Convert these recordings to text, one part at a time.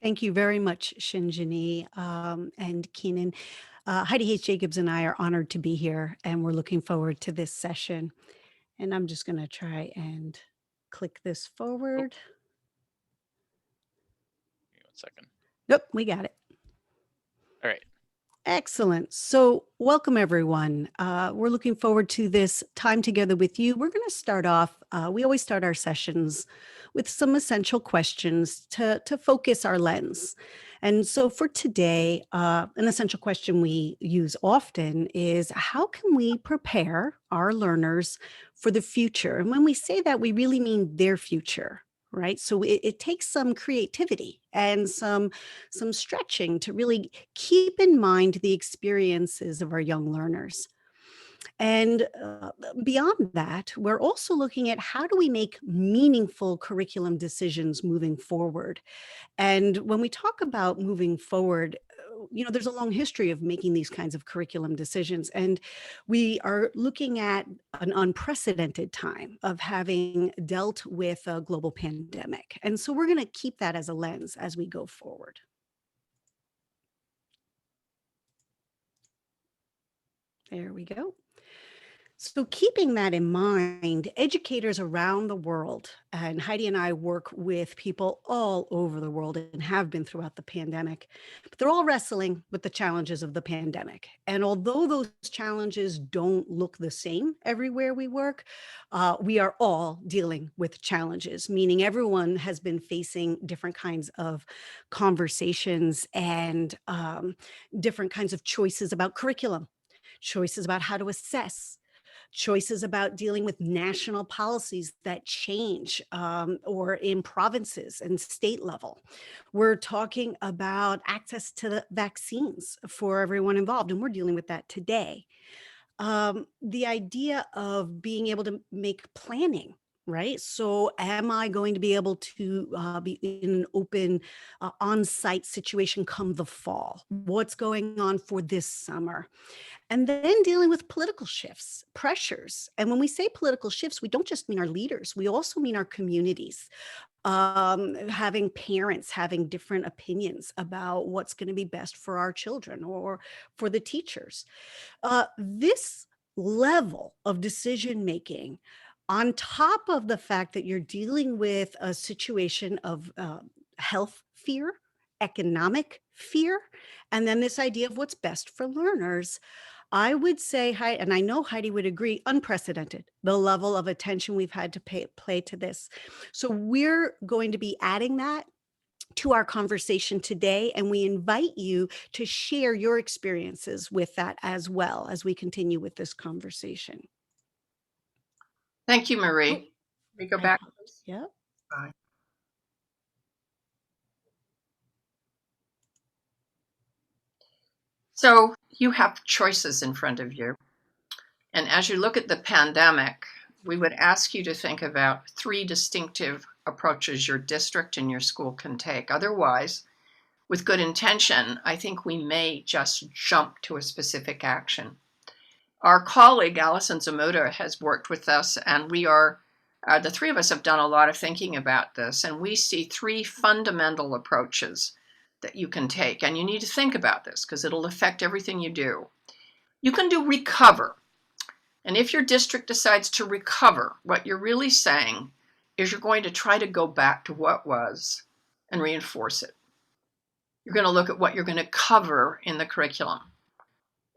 Thank you very much, Shinjini and Keenan. Heidi Hayes Jacobs and I are honored to be here, and we're looking forward to this session. And I'm just going to try and click this Oh, forward. give me 1 second. Nope, we got it. All right. Excellent. So, welcome everyone. We're looking forward to this time together with you. We're going to start off, we always start our sessions with some essential questions to focus our lens. And so, for today, an essential question we use often is how can we prepare our learners for the future? And when we say that, we really mean their future. Right. So it takes some creativity and some stretching to really keep in mind the experiences of our young learners. And beyond that, we're also looking at how do we make meaningful curriculum decisions moving forward. And when we talk about moving forward, there's a long history of making these kinds of curriculum decisions. And we are looking at an unprecedented time of having dealt with a global pandemic. And so we're going to keep that as a lens as we go forward. There we go. So, keeping that in mind, educators around the world, and Heidi and I work with people all over the world and have been throughout the pandemic, but they're all wrestling with the challenges of the pandemic. And although those challenges don't look the same everywhere we work, we are all dealing with challenges, meaning everyone has been facing different kinds of conversations and different kinds of choices about curriculum, choices about how to assess, choices about dealing with national policies that change or in provinces and state level. We're talking about access to the vaccines for everyone involved, and we're dealing with that today. The idea of being able to make planning. Right. So, am I going to be able to be in an open on site situation come the fall? What's going on for this summer? And then dealing with political shifts, pressures. And when we say political shifts, we don't just mean our leaders, we also mean our communities, having parents having different opinions about what's going to be best for our children or for the teachers. This level of decision making, on top of the fact that you're dealing with a situation of health fear, economic fear, and then this idea of what's best for learners, I would say, and I know Heidi would agree, unprecedented, the level of attention we've had to play to this. So we're going to be adding that to our conversation today, and we invite you to share your experiences with that as well as we continue with this conversation. Thank you, Oh, Marie. We go I back. apologize. Yeah. Bye. So you have choices in front of you. And as you look at the pandemic, we would ask you to think about 3 distinctive approaches your district and your school can take. Otherwise, with good intention, I think we may just jump to a specific action. Our colleague, Allison Zamuda, has worked with us, and we are, the 3 of us have done a lot of thinking about this, and we see 3 fundamental approaches that you can take. And you need to think about this because it'll affect everything you do. You can do recover. And if your district decides to recover, what you're really saying is you're going to try to go back to what was and reinforce it. You're going to look at what you're going to cover in the curriculum.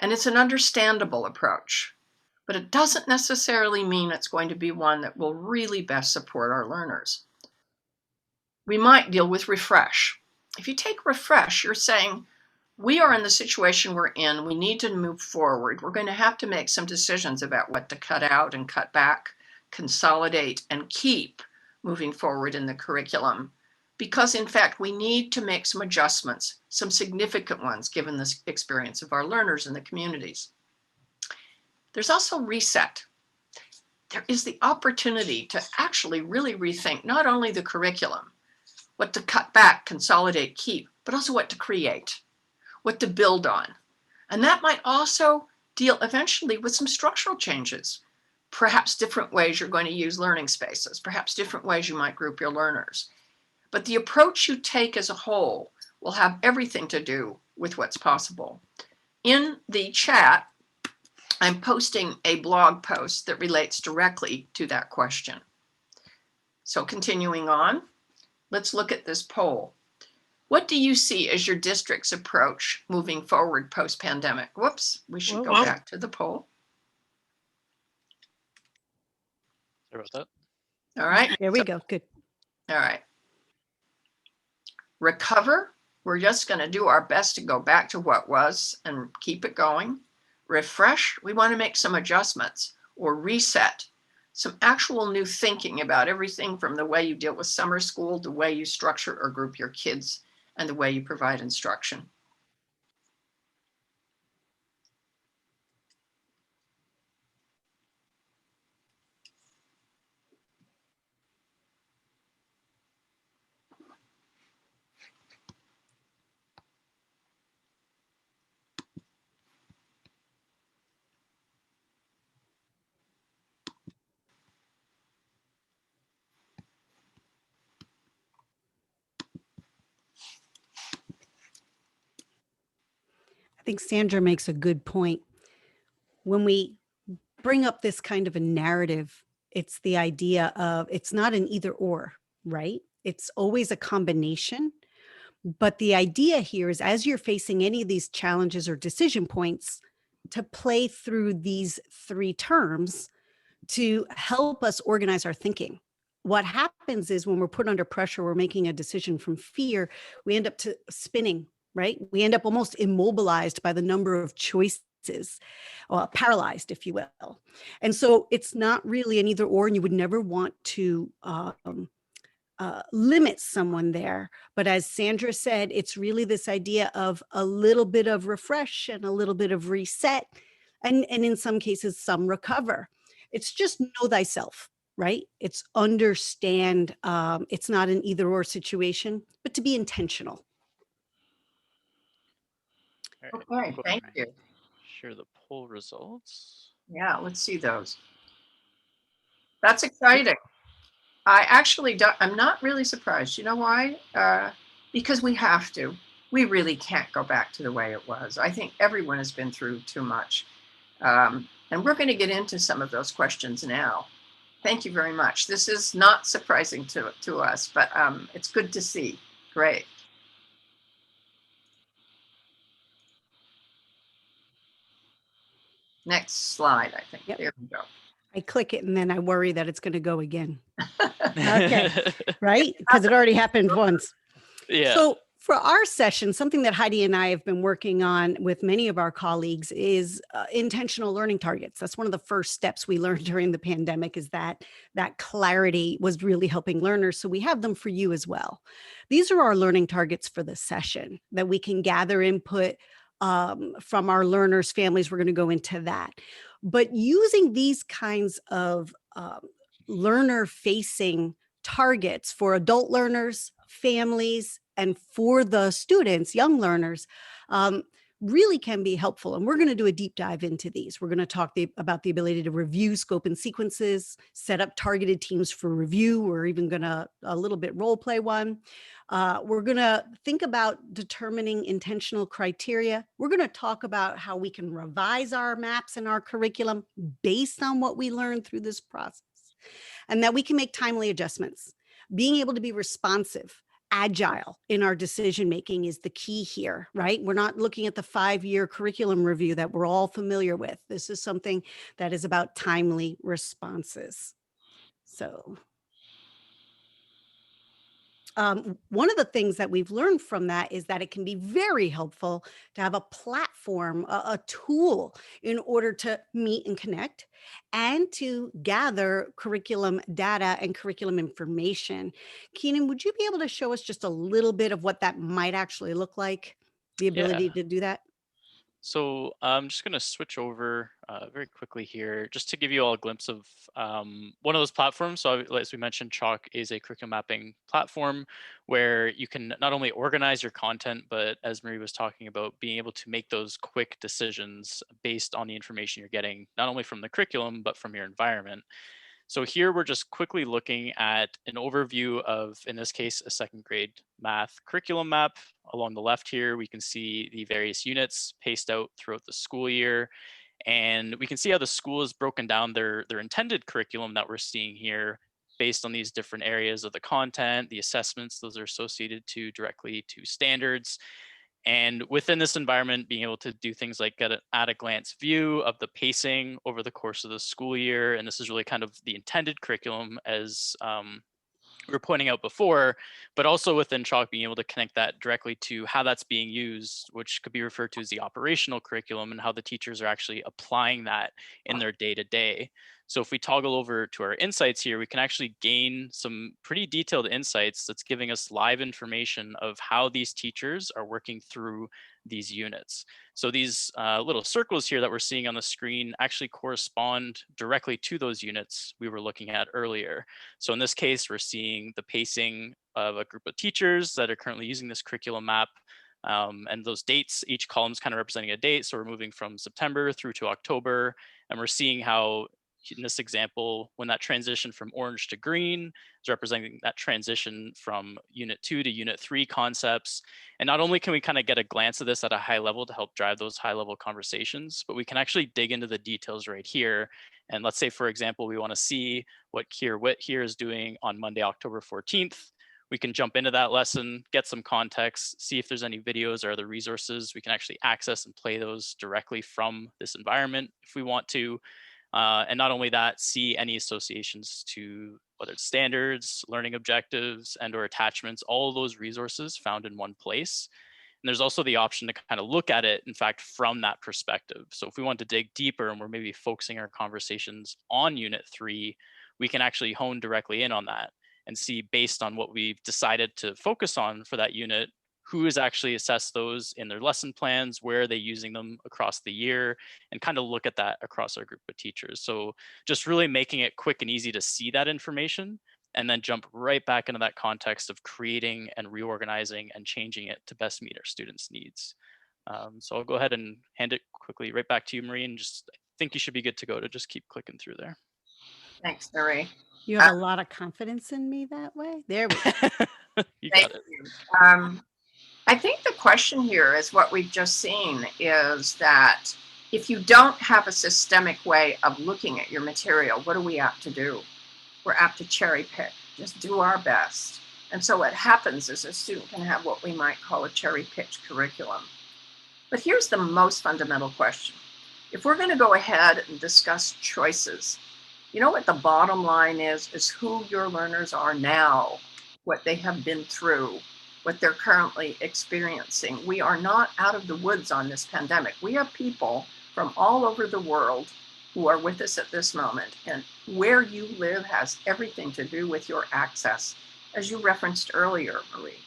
And it's an understandable approach, but it doesn't necessarily mean it's going to be one that will really best support our learners. We might deal with refresh. If you take refresh, you're saying, we are in the situation we're in. We need to move forward. We're going to have to make some decisions about what to cut out and cut back, consolidate, and keep moving forward in the curriculum. Because, in fact, we need to make some adjustments, some significant ones, given the experience of our learners and the communities. There's also reset. There is the opportunity to actually really rethink not only the curriculum, what to cut back, consolidate, keep, but also what to create, what to build on. And that might also deal eventually with some structural changes, perhaps different ways you're going to use learning spaces, perhaps different ways you might group your learners. but the approach you take as a whole will have everything to do with what's possible. In the chat, I'm posting a blog post that relates directly to that question. So continuing on, let's look at this poll. What do you see as your district's approach moving forward post-pandemic? Whoops, we should go back to the poll. Sorry about All right. There we go. Good. All right. Recover. We're just going to do our best to go back to what was and keep it going. Refresh. We want to make some adjustments or reset. Some actual new thinking about everything from the way you deal with summer school, the way you structure or group your kids, and the way you provide instruction. I think Sandra makes a good point. When we bring up this kind of a narrative, it's the idea of it's not an either or, right? It's always a combination. But the idea here is as you're facing any of these challenges or decision points, to play through these three terms to help us organize our thinking. What happens is when we're put under pressure, we're making a decision from fear, we end up spinning, right? We end up almost immobilized by the number of choices, or paralyzed, if you will. And so it's not really an either or, and you would never want to limit someone there. But as Sandra said, it's really this idea of a little bit of refresh and a little bit of reset, and in some cases, some recover. It's just know thyself, right? It's understand. It's not an either or situation, but to be intentional. that. All right. Okay, thank you. Share the poll results. Yeah, let's see those. That's exciting. I actually don't, I'm not really surprised. You know why? Because we have to. We really can't go back to the way it was. I think everyone has been through too much. And we're going to get into some of those questions now. Thank you very much. This is not surprising to us, but it's good to see. Great. Next slide, I think. Yep. There we go. I click it and then I worry that it's going to go again. Okay. Right? Because it already happened once. Yeah. So for our session, something that Heidi and I have been working on with many of our colleagues is intentional learning targets. That's one of the first steps we learned during the pandemic, is that clarity was really helping learners. So we have them for you as well. These are our learning targets for the session that we can gather input from our learners' families. We're going to go into that. But using these kinds of learner-facing targets for adult learners, families, and for the students, young learners, really can be helpful. And we're going to do a deep dive into these. We're going to talk about the ability to review scope and sequences, set up targeted teams for review. We're even going to a little bit role play one. We're going to think about determining intentional criteria. We're going to talk about how we can revise our maps and our curriculum based on what we learned through this process, and that we can make timely adjustments. Being able to be responsive, agile in our decision making is the key here, right? We're not looking at the 5-year curriculum review that we're all familiar with. This is something that is about timely responses. So one of the things that we've learned from that is that it can be very helpful to have a platform, a tool in order to meet and connect and to gather curriculum data and curriculum information. Keenan, would you be able to show us just a little bit of what that might actually look like, the ability to do that? So I'm just going to switch over very quickly here, just to give you all a glimpse of one of those platforms. So as we mentioned, Chalk is a curriculum mapping platform where you can not only organize your content, but as Marie was talking about, being able to make those quick decisions based on the information you're getting, not only from the curriculum, but from your environment. So here we're just quickly looking at an overview of, in this case, a second grade math curriculum map. Along the left here, we can see the various units paced out throughout the school year. And we can see how the school has broken down their intended curriculum that we're seeing here based on these different areas of the content, the assessments, those are associated to directly to standards. And within this environment, being able to do things like get an at a glance view of the pacing over the course of the school year. And this is really kind of the intended curriculum as we were pointing out before, but also within Chalk, being able to connect that directly to how that's being used, which could be referred to as the operational curriculum and how the teachers are actually applying that in their day to day. So if we toggle over to our insights here, we can actually gain some pretty detailed insights that's giving us live information of how these teachers are working through these units. So these little circles here that we're seeing on the screen actually correspond directly to those units we were looking at earlier. So in this case, we're seeing the pacing of a group of teachers that are currently using this curriculum map. And those dates, each column is kind of representing a date. So we're moving from September through to October, and we're seeing how in this example, when that transition from orange to green is representing that transition from unit 2 to unit 3 concepts. And not only can we kind of get a glance of this at a high level to help drive those high level conversations, but we can actually dig into the details right here. And let's say, for example, we want to see what Kier Witt here is doing on Monday, October 14th. We can jump into that lesson, get some context, see if there's any videos or other resources we can actually access and play those directly from this environment if we want to. And not only that, see any associations to whether it's standards, learning objectives, and or attachments, all of those resources found in one place. And there's also the option to kind of look at it, in fact, from that perspective. So if we want to dig deeper and we're maybe focusing our conversations on unit 3, we can actually hone directly in on that and see, based on what we've decided to focus on for that unit, who has actually assessed those in their lesson plans, where are they using them across the year, and kind of look at that across our group of teachers. So just really making it quick and easy to see that information and then jump right back into that context of creating and reorganizing and changing it to best meet our students' needs. So I'll go ahead and hand it quickly right back to you, Marie, and just I think you should be good to go to just keep clicking through there. Thanks, Marie. You have a lot of confidence in me that way. There we go. You Thank got it. you. I think the question here is what we've just seen is that if you don't have a systemic way of looking at your material, what are we apt to do? We're apt to cherry pick, just do our best. And so what happens is a student can have what we might call a cherry picked curriculum. But here's the most fundamental question. If we're going to go ahead and discuss choices, you know what the bottom line is who your learners are now, what they have been through, what they're currently experiencing. We are not out of the woods on this pandemic. We have people from all over the world who are with us at this moment. And where you live has everything to do with your access, as you referenced earlier, Marie.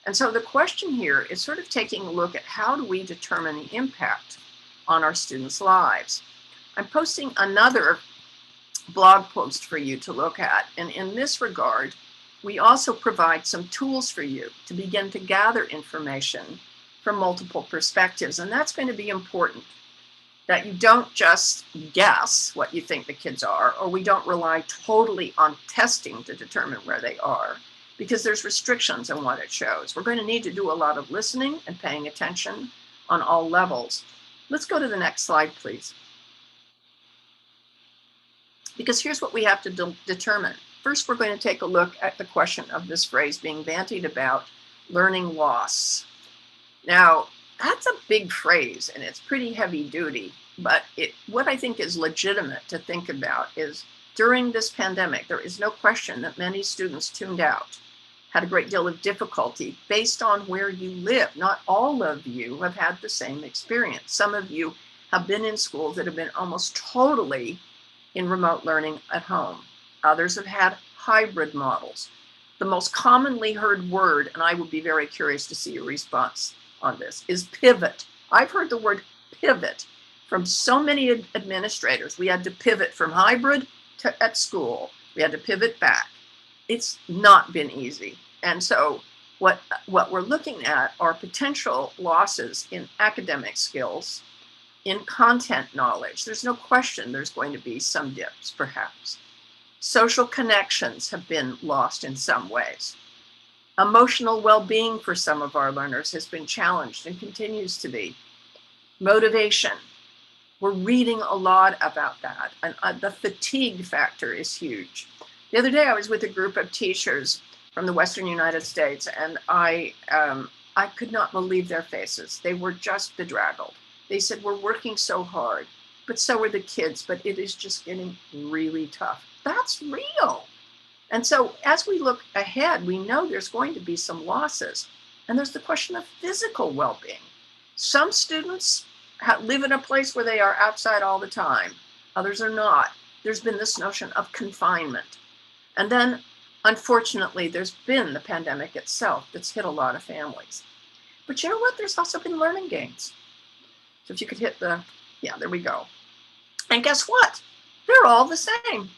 And so the question here is sort of taking a look at how do we determine the impact on our students' lives. I'm posting another blog post for you to look at. And in this regard, we also provide some tools for you to begin to gather information from multiple perspectives. And that's going to be important, that you don't just guess what you think the kids are, or we don't rely totally on testing to determine where they are, because there's restrictions on what it shows. We're going to need to do a lot of listening and paying attention on all levels. Let's go to the next slide, please. Because here's what we have to determine. First, we're going to take a look at the question of this phrase being bandied about, learning loss. Now, that's a big phrase and it's pretty heavy duty, but what I think is legitimate to think about is during this pandemic, there is no question that many students tuned out, had a great deal of difficulty based on where you live. Not all of you have had the same experience. Some of you have been in schools that have been almost totally in remote learning at home. Others have had hybrid models. The most commonly heard word, and I would be very curious to see your response on this, is pivot. I've heard the word pivot from so many administrators. We had to pivot from hybrid to at school. We had to pivot back. It's not been easy. And so what we're looking at are potential losses in academic skills, in content knowledge. There's no question there's going to be some dips, perhaps. Social connections have been lost in some ways. Emotional well-being for some of our learners has been challenged and continues to be. Motivation. We're reading a lot about that. And the fatigue factor is huge. The other day, I was with a group of teachers from the Western United States, and I could not believe their faces. They were just bedraggled. They said, we're working so hard, but so are the kids, but it is just getting really tough. That's real. And so as we look ahead, we know there's going to be some losses. And there's the question of physical well-being. Some students live in a place where they are outside all the time. Others are not. There's been this notion of confinement. And then, unfortunately, there's been the pandemic itself that's hit a lot of families. But you know what? There's also been learning gains. So if you could hit yeah, there we go. And guess what? They're all the same.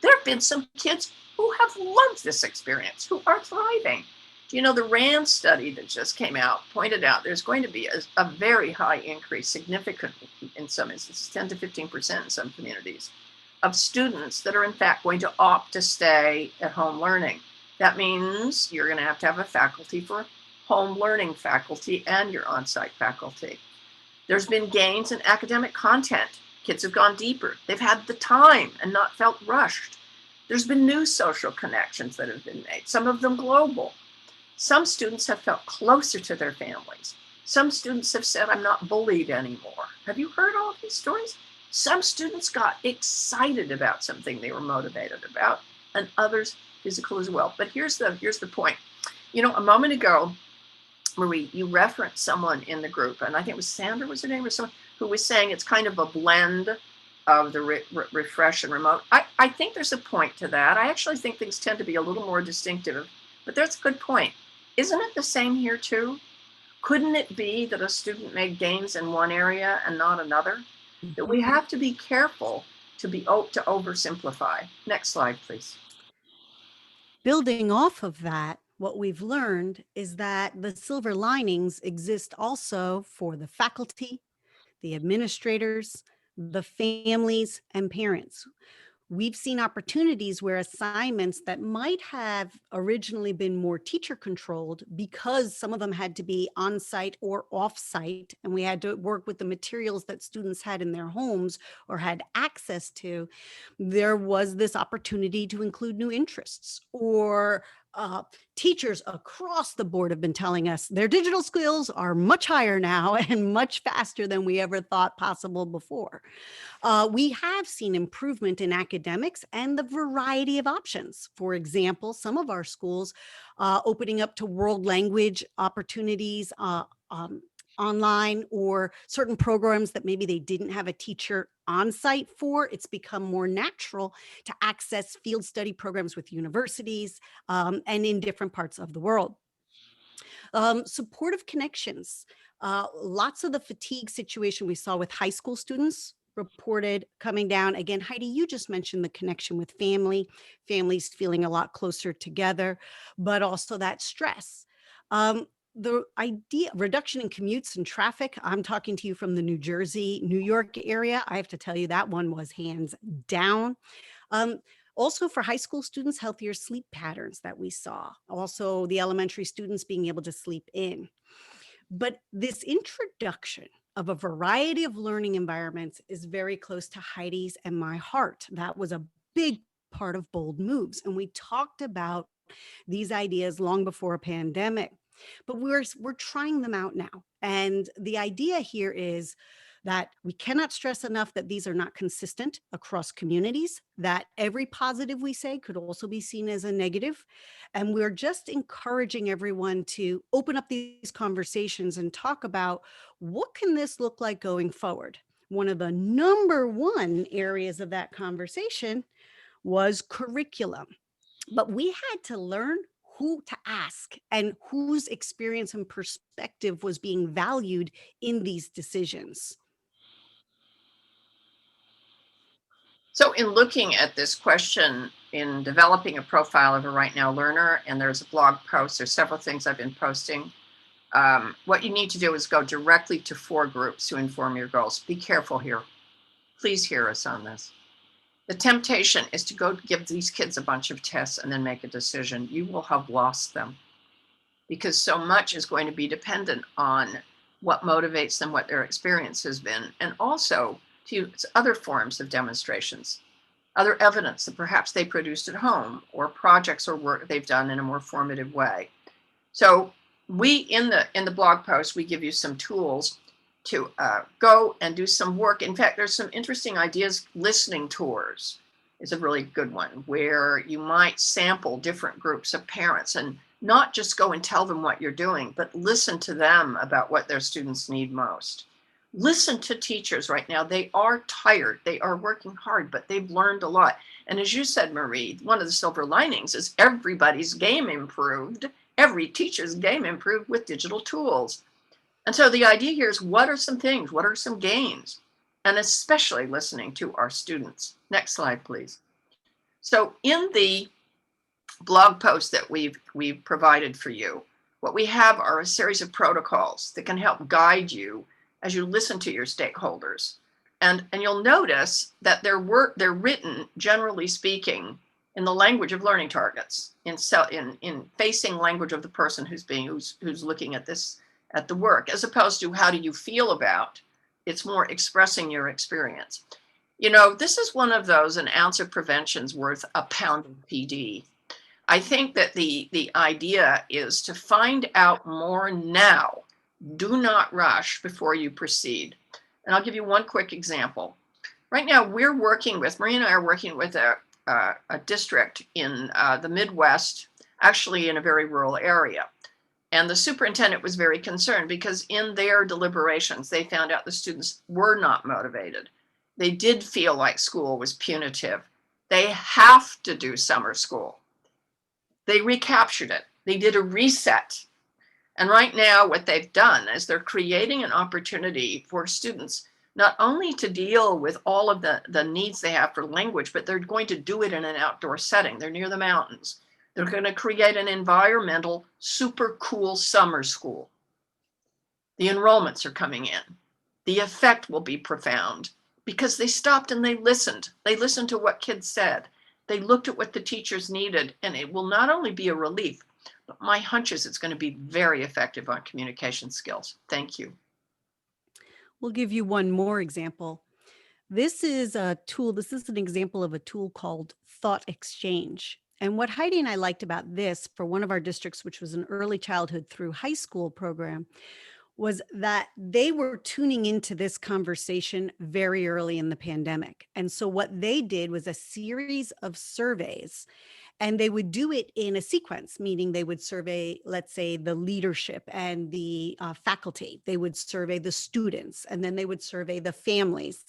There have been some kids who have loved this experience, who are thriving. You know, the RAND study that just came out pointed out there's going to be a very high increase, significant in some instances, 10 to 15% in some communities, of students that are in fact going to opt to stay at home learning. That means you're going to have a faculty for home learning faculty and your on-site faculty. There's been gains in academic content. Kids have gone deeper. They've had the time and not felt rushed. There's been new social connections that have been made, some of them global. Some students have felt closer to their families. Some students have said, I'm not bullied anymore. Have you heard all of these stories? Some students got excited about something they were motivated about, and others physical as well. But here's the point. You know, a moment ago, Marie, you referenced someone in the group, and I think it was Sandra was her name, or someone who was saying it's kind of a blend of the refresh and remote. I think there's a point to that. I actually think things tend to be a little more distinctive, but that's a good point. Isn't it the same here too? Couldn't it be that a student made gains in one area and not another? That we have to be careful to oversimplify. Next slide, please. Building off of that, what we've learned is that the silver linings exist also for the faculty, the administrators, the families, and parents. We've seen opportunities where assignments that might have originally been more teacher controlled, because some of them had to be on site or off site, and we had to work with the materials that students had in their homes or had access to, there was this opportunity to include new interests. Or teachers across the board have been telling us their digital skills are much higher now and much faster than we ever thought possible before. We have seen improvement in academics and the variety of options. For example, some of our schools opening up to world language opportunities online, or certain programs that maybe they didn't have a teacher on site for. It's become more natural to access field study programs with universities and in different parts of the world. Supportive connections. Lots of the fatigue situation we saw with high school students reported coming down. Again, Heidi, you just mentioned the connection with families feeling a lot closer together, but also that stress. The idea reduction in commutes and traffic. I'm talking to you from the New Jersey, New York area. I have to tell you that one was hands down. Also for high school students, healthier sleep patterns that we saw. Also the elementary students being able to sleep in. But this introduction of a variety of learning environments is very close to Heidi's and my heart. That was a big part of Bold Moves. And we talked about these ideas long before a pandemic, but we're trying them out now. And the idea here is that we cannot stress enough that these are not consistent across communities, that every positive we say could also be seen as a negative. And we're just encouraging everyone to open up these conversations and talk about, what can this look like going forward? One of the number one areas of that conversation was curriculum. But we had to learn who to ask and whose experience and perspective was being valued in these decisions. So in looking at this question, in developing a profile of a Right Now learner, and there's a blog post, there's several things I've been posting. What you need to do is go directly to 4 groups to inform your goals. Be careful here. Please hear us on this. The temptation is to go give these kids a bunch of tests and then make a decision. You will have lost them because so much is going to be dependent on what motivates them, what their experience has been, and also to use other forms of demonstrations, other evidence that perhaps they produced at home, or projects or work they've done in a more formative way. So we, in the blog post, we give you some tools to go and do some work. In fact, there's some interesting ideas. Listening tours is a really good one, where you might sample different groups of parents and not just go and tell them what you're doing, but listen to them about what their students need most. Listen to teachers right now. They are tired. They are working hard, but they've learned a lot. And as you said, Marie, one of the silver linings is everybody's game improved. Every teacher's game improved with digital tools. And so the idea here is, what are some things? What are some gains? And especially listening to our students. Next slide, please. So in the blog post that we've provided for you, what we have are a series of protocols that can help guide you as you listen to your stakeholders. And you'll notice that they're written, generally speaking, in the language of learning targets, in facing language of the person who's looking at the work, as opposed to how do you feel about. It's more expressing your experience. You know, this is one of those, an ounce of prevention's worth a pound of PD. I think that the idea is to find out more now. Do not rush before you proceed. And I'll give you one quick example. Right now, Marie and I are working with a district in the Midwest, actually in a very rural area. And the superintendent was very concerned because in their deliberations, they found out the students were not motivated. They did feel like school was punitive. They have to do summer school. They recaptured it. They did a reset. And right now, what they've done is they're creating an opportunity for students not only to deal with all of the needs they have for language, but they're going to do it in an outdoor setting. They're near the mountains. They're going to create an environmental, super cool summer school. The enrollments are coming in. The effect will be profound because they stopped and they listened. They listened to what kids said. They looked at what the teachers needed, and it will not only be a relief, but my hunch is it's going to be very effective on communication skills. Thank you. We'll give you one more example. This is an example of a tool called Thought Exchange. And what Heidi and I liked about this for one of our districts, which was an early childhood through high school program, was that they were tuning into this conversation very early in the pandemic. And so what they did was a series of surveys, and they would do it in a sequence, meaning they would survey, let's say, the leadership and the faculty. They would survey the students, and then they would survey the families.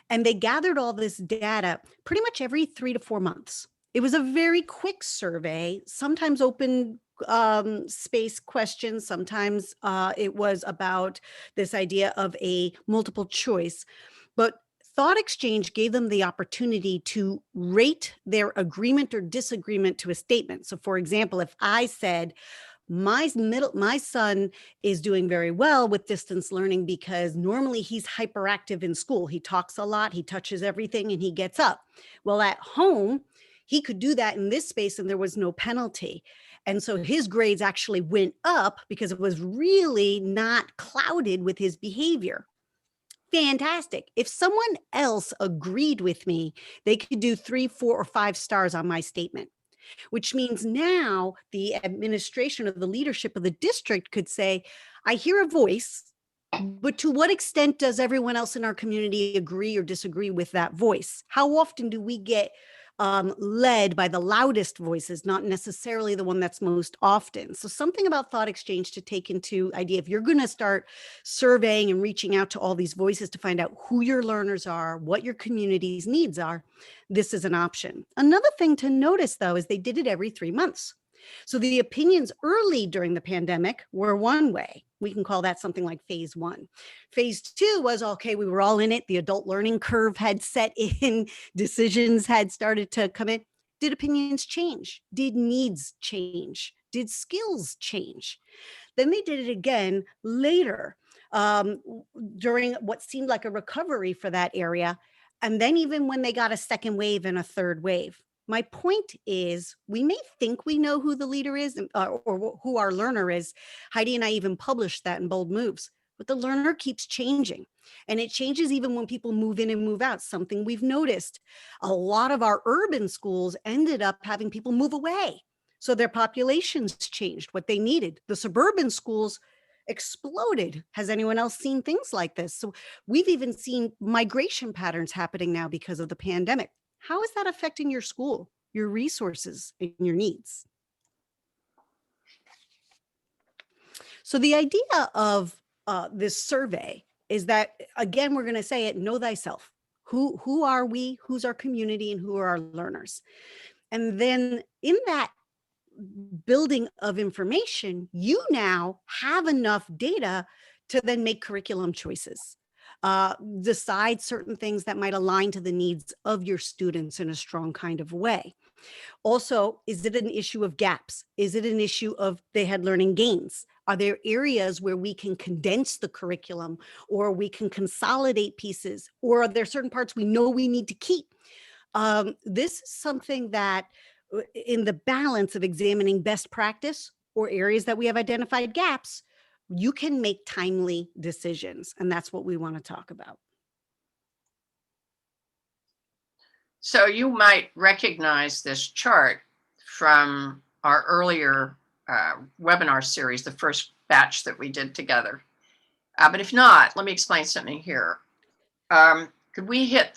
And they gathered all this data pretty much every 3 to 4 months. It was a very quick survey, sometimes open space questions. Sometimes it was about this idea of a multiple choice. But Thought Exchange gave them the opportunity to rate their agreement or disagreement to a statement. So, for example, if I said, my son is doing very well with distance learning because normally he's hyperactive in school. He talks a lot, he touches everything, and he gets up. Well, at home, he could do that in this space and there was no penalty. And so his grades actually went up because it was really not clouded with his behavior. Fantastic. If someone else agreed with me, they could do 3, 4, or 5 stars on my statement, which means now the administration of the leadership of the district could say, I hear a voice, but to what extent does everyone else in our community agree or disagree with that voice? How often do we get led by the loudest voices, not necessarily the one that's most often? So something about Thought Exchange to take into idea. If you're going to start surveying and reaching out to all these voices to find out who your learners are, what your community's needs are, this is an option. Another thing to notice, though, is they did it every 3 months. So the opinions early during the pandemic were one way. We can call that something like phase 1. Phase 2 was, okay, we were all in it. The adult learning curve had set in, decisions had started to come in. Did opinions change? Did needs change? Did skills change? Then they did it again later during what seemed like a recovery for that area. And then even when they got a second wave and a third wave. My point is, we may think we know who the leader is or who our learner is. Heidi and I even published that in Bold Moves, but the learner keeps changing. And it changes even when people move in and move out, something we've noticed. A lot of our urban schools ended up having people move away. So their populations changed what they needed. The suburban schools exploded. Has anyone else seen things like this? So we've even seen migration patterns happening now because of the pandemic. How is that affecting your school, your resources, and your needs? So the idea of this survey is that, again, we're going to say it, know thyself. Who are we? Who's our community? And who are our learners? And then in that building of information, you now have enough data to then make curriculum choices, decide certain things that might align to the needs of your students in a strong kind of way. Also, is it an issue of gaps? Is it an issue of they had learning gains? Are there areas where we can condense the curriculum or we can consolidate pieces? Or are there certain parts we know we need to keep? This is something that, in the balance of examining best practice or areas that we have identified gaps, you can make timely decisions. And that's what we want to talk about. So you might recognize this chart from our earlier webinar series, the first batch that we did together. But if not, let me explain something here. Could we hit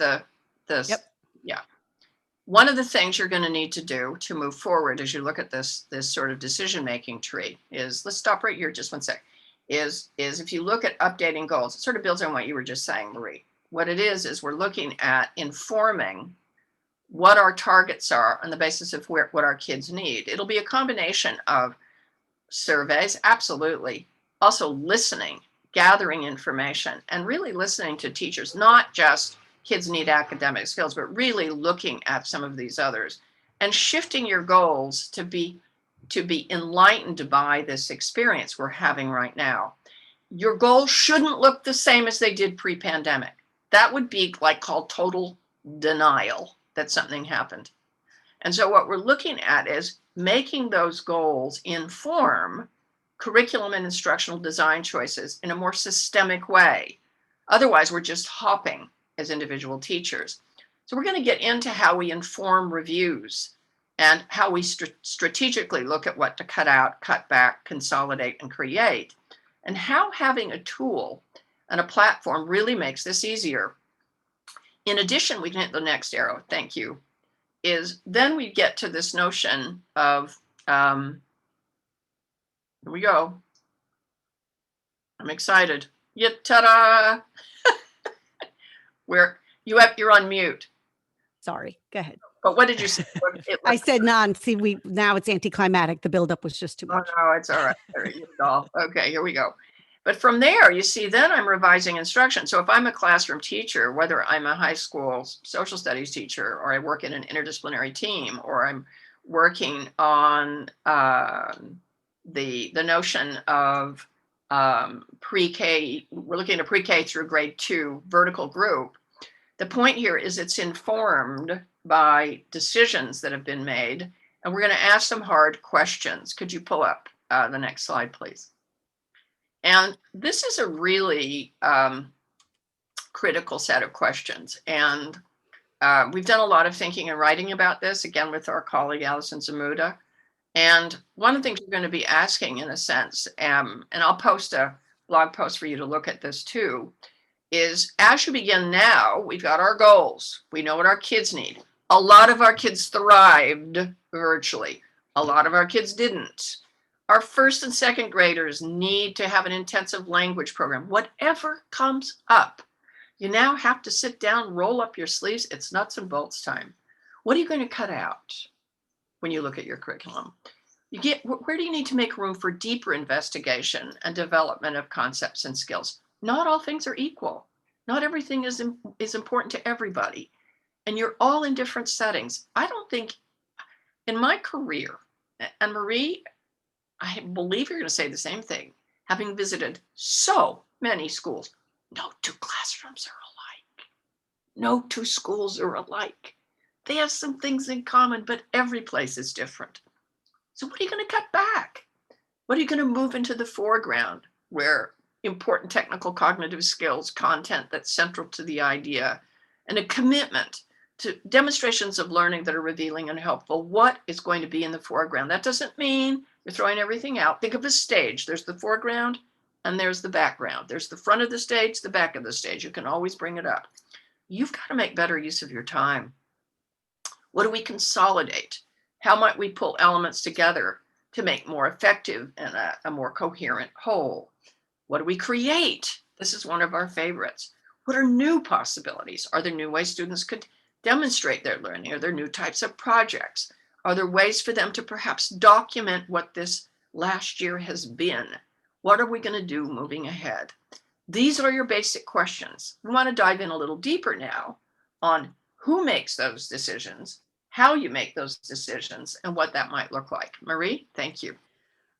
this? Yep. Yeah. One of the things you're going to need to do to move forward as you look at this sort of decision-making tree is, let's stop right here just one sec, is if you look at updating goals, it sort of builds on what you were just saying, Marie. What it is we're looking at informing what our targets are on the basis of what our kids need. It'll be a combination of surveys, absolutely. Also listening, gathering information, and really listening to teachers, not just kids need academic skills, but really looking at some of these others and shifting your goals to be enlightened by this experience we're having right now. Your goals shouldn't look the same as they did pre-pandemic. That would be like called total denial that something happened. And so what we're looking at is making those goals inform curriculum and instructional design choices in a more systemic way. Otherwise, we're just hopping as individual teachers. So we're going to get into how we inform reviews and how we strategically look at what to cut out, cut back, consolidate, and create, and how having a tool and a platform really makes this easier. In addition, we can hit the next arrow, thank you, is then we get to this notion of, here we go. I'm excited. Yeah, ta-da! Where you're on mute. Sorry, go ahead. But what did you say? I said none. See, now it's anticlimactic. The buildup was just too much. Oh, no, it's all right. There you go. Okay, here we go. But from there, you see, then I'm revising instruction. So if I'm a classroom teacher, whether I'm a high school social studies teacher, or I work in an interdisciplinary team, or I'm working on the notion of pre-K, we're looking at pre-K through grade 2 vertical group. The point here is it's informed by decisions that have been made, and we're going to ask some hard questions. Could you pull up the next slide, please? And this is a really critical set of questions. And we've done a lot of thinking and writing about this, again, with our colleague, Allison Zamuda. And one of the things we're going to be asking, in a sense, and I'll post a blog post for you to look at this too, is as you begin now, we've got our goals. We know what our kids need. A lot of our kids thrived virtually. A lot of our kids didn't. Our first and second graders need to have an intensive language program. Whatever comes up, you now have to sit down, roll up your sleeves. It's nuts and bolts time. What are you going to cut out when you look at your curriculum? Where do you need to make room for deeper investigation and development of concepts and skills? Not all things are equal. Not everything is important to everybody. And you're all in different settings. I don't think in my career, and Marie, I believe you're going to say the same thing, having visited so many schools, no two classrooms are alike. No two schools are alike. They have some things in common, but every place is different. So what are you going to cut back? What are you going to move into the foreground where important technical cognitive skills, content that's central to the idea, and a commitment to demonstrations of learning that are revealing and helpful? What is going to be in the foreground? That doesn't mean you're throwing everything out. Think of a stage. There's the foreground and there's the background. There's the front of the stage, the back of the stage. You can always bring it up. You've got to make better use of your time. What do we consolidate? How might we pull elements together to make more effective and a more coherent whole? What do we create? This is one of our favorites. What are new possibilities? Are there new ways students could demonstrate their learning? Are there new types of projects? Are there ways for them to perhaps document what this last year has been? What are we going to do moving ahead? These are your basic questions. We want to dive in a little deeper now on who makes those decisions, how you make those decisions, and what that might look like. Marie, thank you.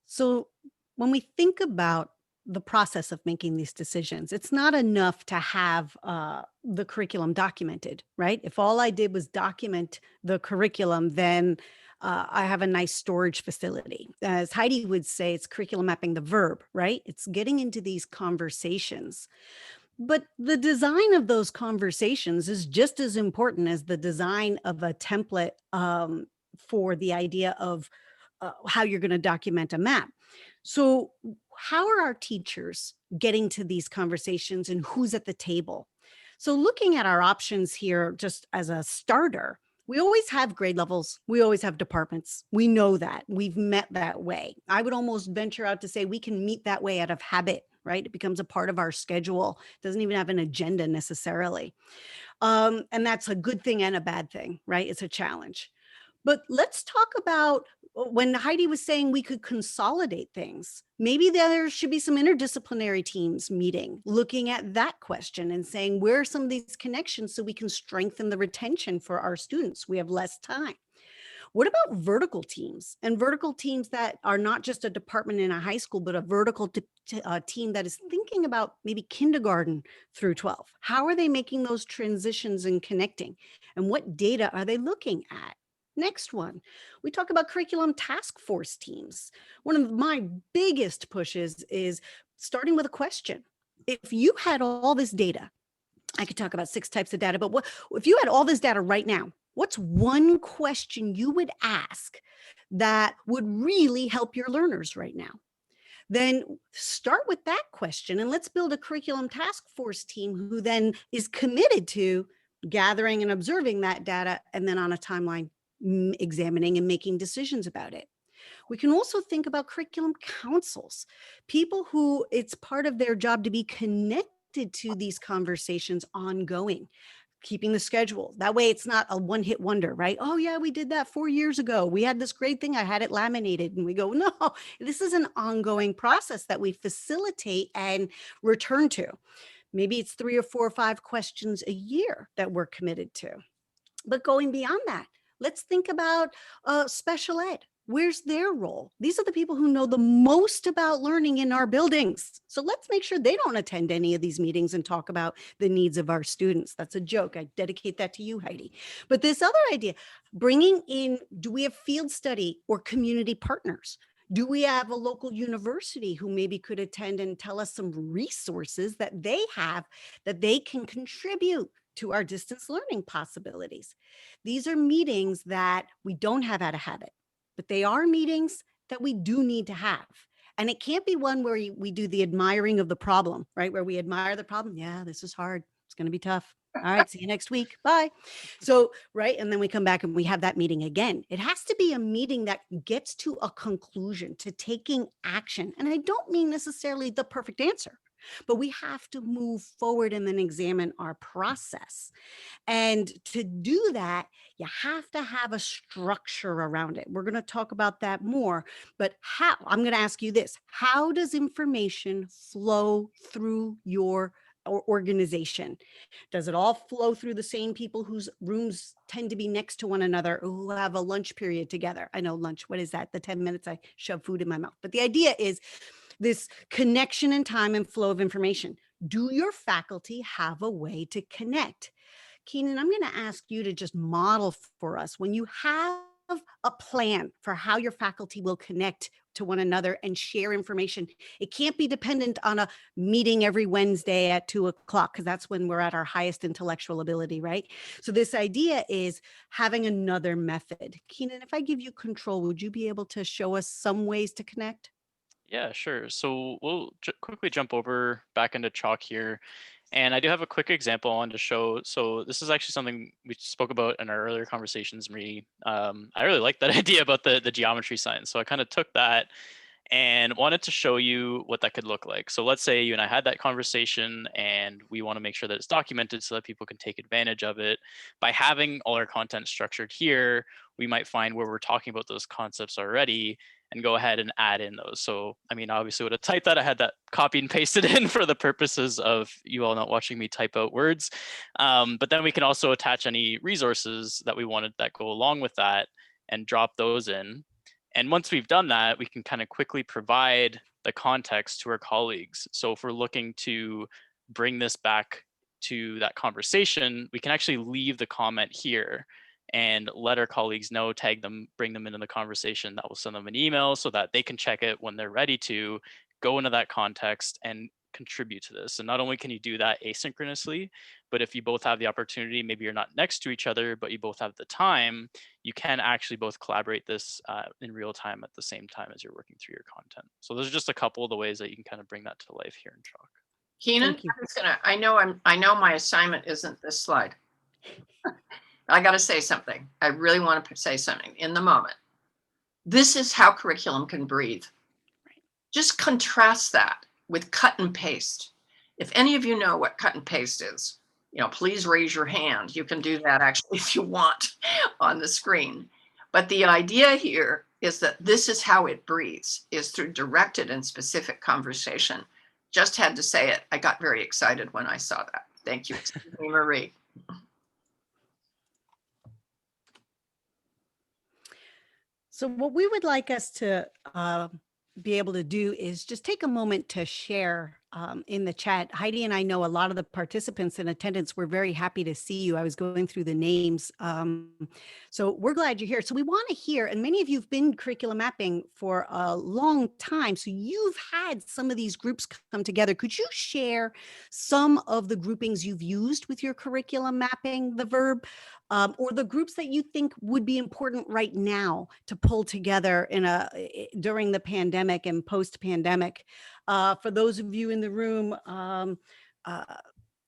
So when we think about the process of making these decisions, it's not enough to have the curriculum documented, right? If all I did was document the curriculum, then I have a nice storage facility. As Heidi would say, it's curriculum mapping the verb, right? It's getting into these conversations. But the design of those conversations is just as important as the design of a template for the idea of how you're going to document a map. So, how are our teachers getting to these conversations and who's at the table? So, looking at our options here, just as a starter, we always have grade levels. We always have departments. We know that. We've met that way. I would almost venture out to say we can meet that way out of habit, right? It becomes a part of our schedule. It doesn't even have an agenda necessarily. And that's a good thing and a bad thing, right? It's a challenge. But let's talk about when Heidi was saying we could consolidate things. Maybe there should be some interdisciplinary teams meeting, looking at that question and saying, where are some of these connections so we can strengthen the retention for our students? We have less time. What about vertical teams and vertical teams that are not just a department in a high school, but a vertical team that is thinking about maybe kindergarten through 12? How are they making those transitions and connecting? And what data are they looking at? Next one, we talk about curriculum task force teams. One of my biggest pushes is starting with a question. If you had all this data, I could talk about 6 types of data, but if you had all this data right now, what's one question you would ask that would really help your learners right now? Then start with that question and let's build a curriculum task force team who then is committed to gathering and observing that data and then on a timeline examining and making decisions about it. We can also think about curriculum councils, people who it's part of their job to be connected to these conversations ongoing, keeping the schedule. That way it's not a one-hit wonder, right? Oh yeah, we did that 4 years ago. We had this great thing. I had it laminated. And we go, no, this is an ongoing process that we facilitate and return to. Maybe it's 3 or 4 or 5 questions a year that we're committed to. But going beyond that, let's think about special ed. Where's their role? These are the people who know the most about learning in our buildings. So let's make sure they don't attend any of these meetings and talk about the needs of our students. That's a joke. I dedicate that to you, Heidi. But this other idea, bringing in, do we have field study or community partners? Do we have a local university who maybe could attend and tell us some resources that they have that they can contribute to our distance learning possibilities? These are meetings that we don't have out of habit, but they are meetings that we do need to have. And it can't be one where we do the admiring of the problem, right? Where we admire the problem. Yeah, this is hard. It's going to be tough. All right, see you next week. Bye. So, right. And then we come back and we have that meeting again. It has to be a meeting that gets to a conclusion, to taking action. And I don't mean necessarily the perfect answer, but we have to move forward and then examine our process. And to do that, you have to have a structure around it. We're going to talk about that more, but how? I'm going to ask you this. How does information flow through your organization? Does it all flow through the same people whose rooms tend to be next to one another, who have a lunch period together? I know lunch, what is that? The 10 minutes I shove food in my mouth. But the idea is this connection in time and flow of information. Do your faculty have a way to connect? Keenan, I'm going to ask you to just model for us when you have a plan for how your faculty will connect to one another and share information. It can't be dependent on a meeting every Wednesday at 2 o'clock, because that's when we're at our highest intellectual ability, right? So this idea is having another method. Keenan, if I give you control, would you be able to show us some ways to connect? Yeah, sure. So we'll quickly jump over back into Chalk here. And I do have a quick example on to show. So this is actually something we spoke about in our earlier conversations, Marie. I really like that idea about the geometry sign. So I kind of took that and wanted to show you what that could look like. So let's say you and I had that conversation and we want to make sure that it's documented so that people can take advantage of it. By having all our content structured here, we might find where we're talking about those concepts already and go ahead and add in those. So, I mean, obviously would have typed that. I had that copied and pasted in for the purposes of you all not watching me type out words. But then we can also attach any resources that we wanted that go along with that and drop those in. And once we've done that, we can kind of quickly provide the context to our colleagues. So if we're looking to bring this back to that conversation, we can actually leave the comment here and let our colleagues know, tag them, bring them into the conversation. That will send them an email so that they can check it when they're ready to go into that context and contribute to this. And not only can you do that asynchronously, but if you both have the opportunity, maybe you're not next to each other, but you both have the time, you can actually both collaborate this in real time at the same time as you're working through your content. So those are just a couple of the ways that you can kind of bring that to life here in Chalk. Keenan, Thank you. I know my assignment isn't this slide. I got to say something. I really want to say something in the moment. This is how curriculum can breathe. Just contrast that with cut and paste. If any of you know what cut and paste is, please raise your hand. You can do that actually if you want on the screen. But the idea here is that this is how it breathes, is through directed and specific conversation. Just had to say it. I got very excited when I saw that. Thank you. Excuse me, Marie. So what we would like us to be able to do is just take a moment to share in the chat. Heidi and I know a lot of the participants in attendance. We're very happy to see you. I was going through the names. So we're glad you're here. So we want to hear, and many of you have been curriculum mapping for a long time. So you've had some of these groups come together. Could you share some of the groupings you've used with your curriculum mapping, the verb? Or the groups that you think would be important right now to pull together during the pandemic and post-pandemic. For those of you in the room,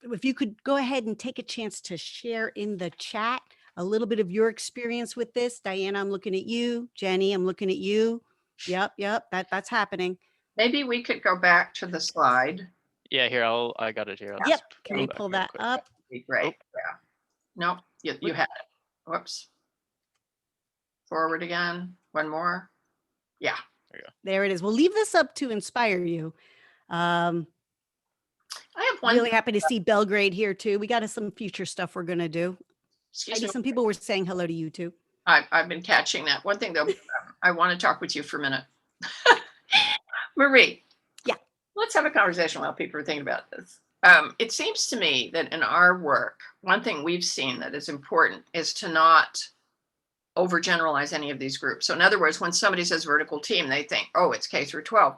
if you could go ahead and take a chance to share in the chat a little bit of your experience with this. Diana, I'm looking at you. Jenny, I'm looking at you. Yep, that's happening. Maybe we could go back to the slide. Yeah, here, I got it here. Yep, can we pull that up? That'd be great. Oh. Yeah. No, you had it. Whoops. Forward again. One more. Yeah. There it is. We'll leave this up to inspire you. I have one. Really happy to see Belgrade here too. We got some future stuff we're going to do. Excuse me. Some people were saying hello to you too. I've been catching that. One thing though, I want to talk with you for a minute. Marie. Yeah. Let's have a conversation while people are thinking about this. It seems to me that in our work, one thing we've seen that is important is to not overgeneralize any of these groups. So in other words, when somebody says vertical team, they think, oh, it's K through 12.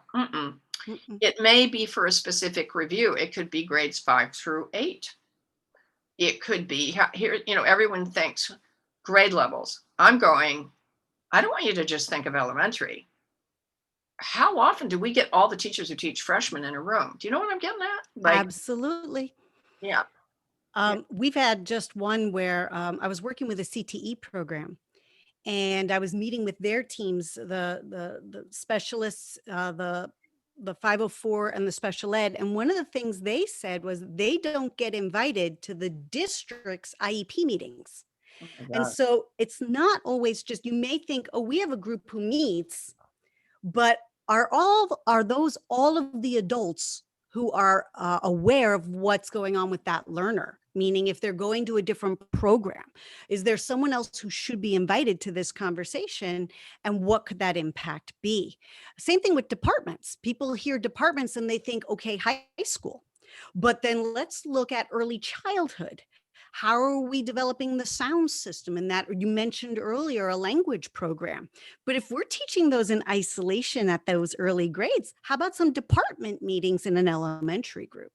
It may be for a specific review. It could be grades 5 through 8. It could be here, everyone thinks grade levels. I don't want you to just think of elementary. How often do we get all the teachers who teach freshmen in a room? Do you know what I'm getting at? Absolutely. Yeah. We've had just one where I was working with a CTE program, and I was meeting with their teams, the specialists, the 504 and the special ed. And one of the things they said was they don't get invited to the district's IEP meetings. And so it's not always just, you may think, oh, we have a group who meets, but are those all of the adults who are aware of what's going on with that learner? Meaning if they're going to a different program, is there someone else who should be invited to this conversation? And what could that impact be? Same thing with departments. People hear departments and they think, okay, high school, but then let's look at early childhood. How are we developing the sound system? And that you mentioned earlier, a language program. But if we're teaching those in isolation at those early grades, how about some department meetings in an elementary group?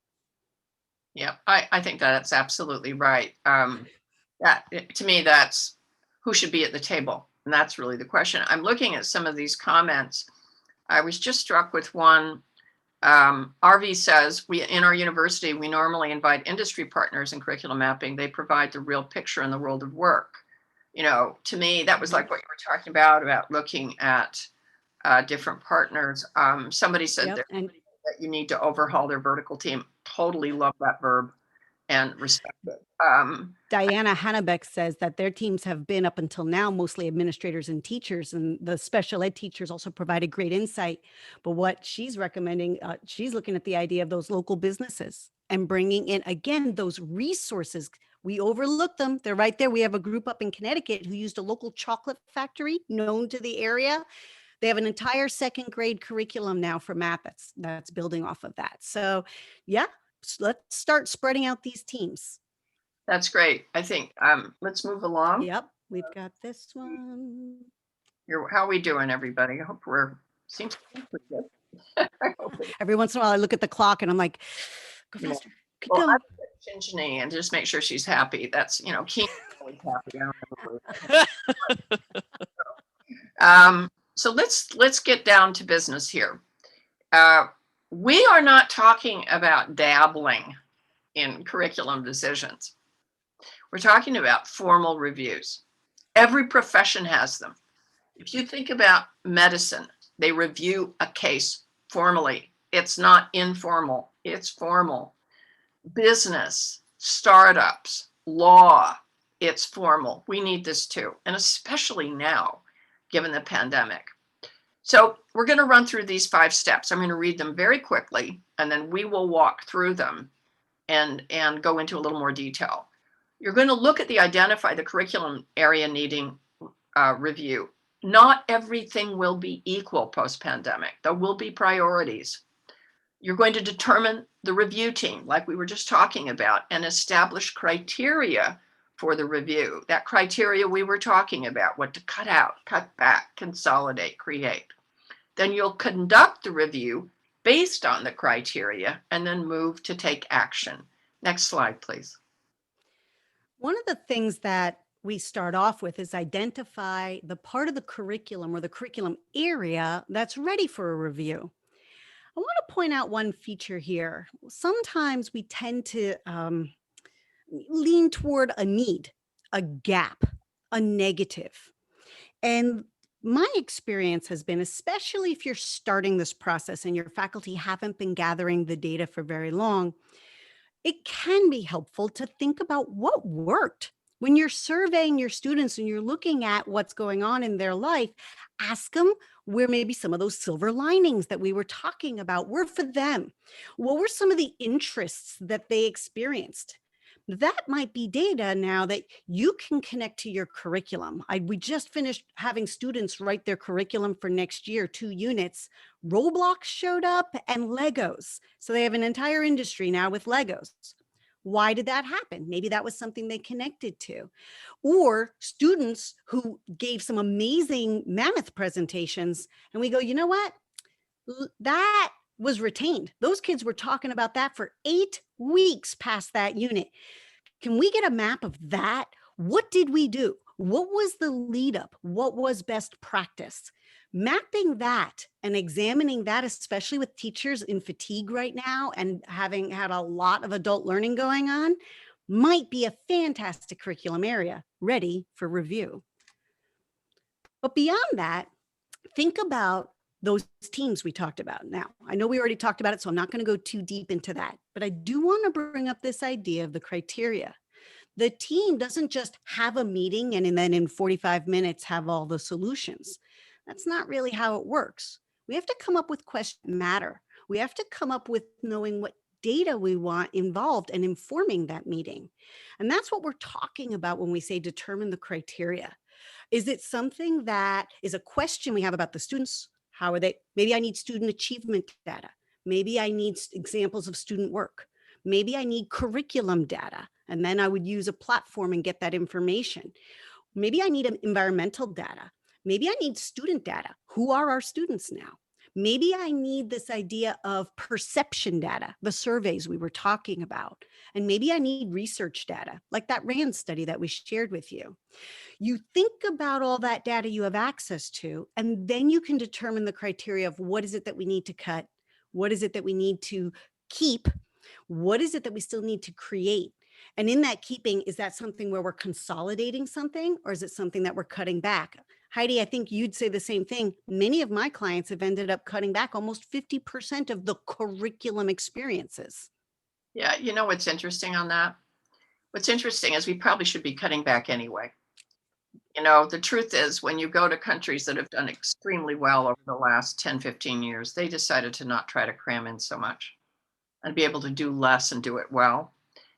Yeah, I think that's absolutely right. To me, that's who should be at the table. And that's really the question. I'm looking at some of these comments. I was just struck with one. RV says, in our university, we normally invite industry partners in curriculum mapping. They provide the real picture in the world of work. To me, that was like what you were talking about looking at different partners. Somebody said Yep. And that you need to overhaul their vertical team. Totally love that verb and respect it. Diana Hannebeck says that their teams have been up until now mostly administrators and teachers, and the special ed teachers also provided great insight. But what she's recommending, she's looking at the idea of those local businesses and bringing in, again, those resources. We overlook them. They're right there. We have a group up in Connecticut who used a local chocolate factory known to the area. They have an entire second grade curriculum now for math that's building off of that. So yeah, let's start spreading out these teams. That's great. I think let's move along. Yep, we've got this one. How are we doing, everybody? I hope seems pretty good. Every once in a while, I look at the clock and I'm like, go faster. Keep Well, going. I Ginny and just make sure she's happy. That's Keen's always happy. So let's get down to business here. We are not talking about dabbling in curriculum decisions. We're talking about formal reviews. Every profession has them. If you think about medicine, they review a case formally. It's not informal, it's formal. Business, startups, law, it's formal. We need this too, and especially now, given the pandemic. So we're going to run through these 5 steps. I'm going to read them very quickly, and then we will walk through them and go into a little more detail. You're going to identify the curriculum area needing review. Not everything will be equal post-pandemic. There will be priorities. You're going to determine the review team, like we were just talking about, and establish criteria for the review. That criteria we were talking about, what to cut out, cut back, consolidate, create. Then you'll conduct the review based on the criteria and then move to take action. Next slide, please. One of the things that we start off with is identify the part of the curriculum or the curriculum area that's ready for a review. I want to point out one feature here. Sometimes we tend to lean toward a need, a gap, a negative. And my experience has been, especially if you're starting this process and your faculty haven't been gathering the data for very long, it can be helpful to think about what worked. When you're surveying your students and you're looking at what's going on in their life, ask them where maybe some of those silver linings that we were talking about were for them. What were some of the interests that they experienced? That might be data now that you can connect to your curriculum. We just finished having students write their curriculum for next year, 2 units. Roblox showed up and Legos. So they have an entire industry now with Legos. Why did that happen? Maybe that was something they connected to. Or students who gave some amazing mammoth presentations, and we go, you know what? That was retained. Those kids were talking about that for 8 weeks past that unit. Can we get a map of that? What did we do? What was the lead up? What was best practice? Mapping that and examining that, especially with teachers in fatigue right now and having had a lot of adult learning going on, might be a fantastic curriculum area ready for review. But beyond that, think about those teams we talked about. Now, I know we already talked about it, so I'm not going to go too deep into that, but I do want to bring up this idea of the criteria. The team doesn't just have a meeting and then in 45 minutes have all the solutions. That's not really how it works. We have to come up with questions that matter. We have to come up with knowing what data we want involved and informing that meeting. And that's what we're talking about when we say determine the criteria. Is it something that is a question we have about the students? How are they? Maybe I need student achievement data. Maybe I need examples of student work. Maybe I need curriculum data. And then I would use a platform and get that information. Maybe I need environmental data. Maybe I need student data. Who are our students now? Maybe I need this idea of perception data, the surveys we were talking about. And maybe I need research data, like that RAND study that we shared with you. You think about all that data you have access to, and then you can determine the criteria of what is it that we need to cut? What is it that we need to keep? What is it that we still need to create? And in that keeping, is that something where we're consolidating something, or is it something that we're cutting back? Heidi, I think you'd say the same thing. Many of my clients have ended up cutting back almost 50% of the curriculum experiences. Yeah, you know what's interesting on that? What's interesting is we probably should be cutting back anyway. You know, the truth is, when you go to countries that have done extremely well over the last 10, 15 years, they decided to not try to cram in so much and be able to do less and do it well.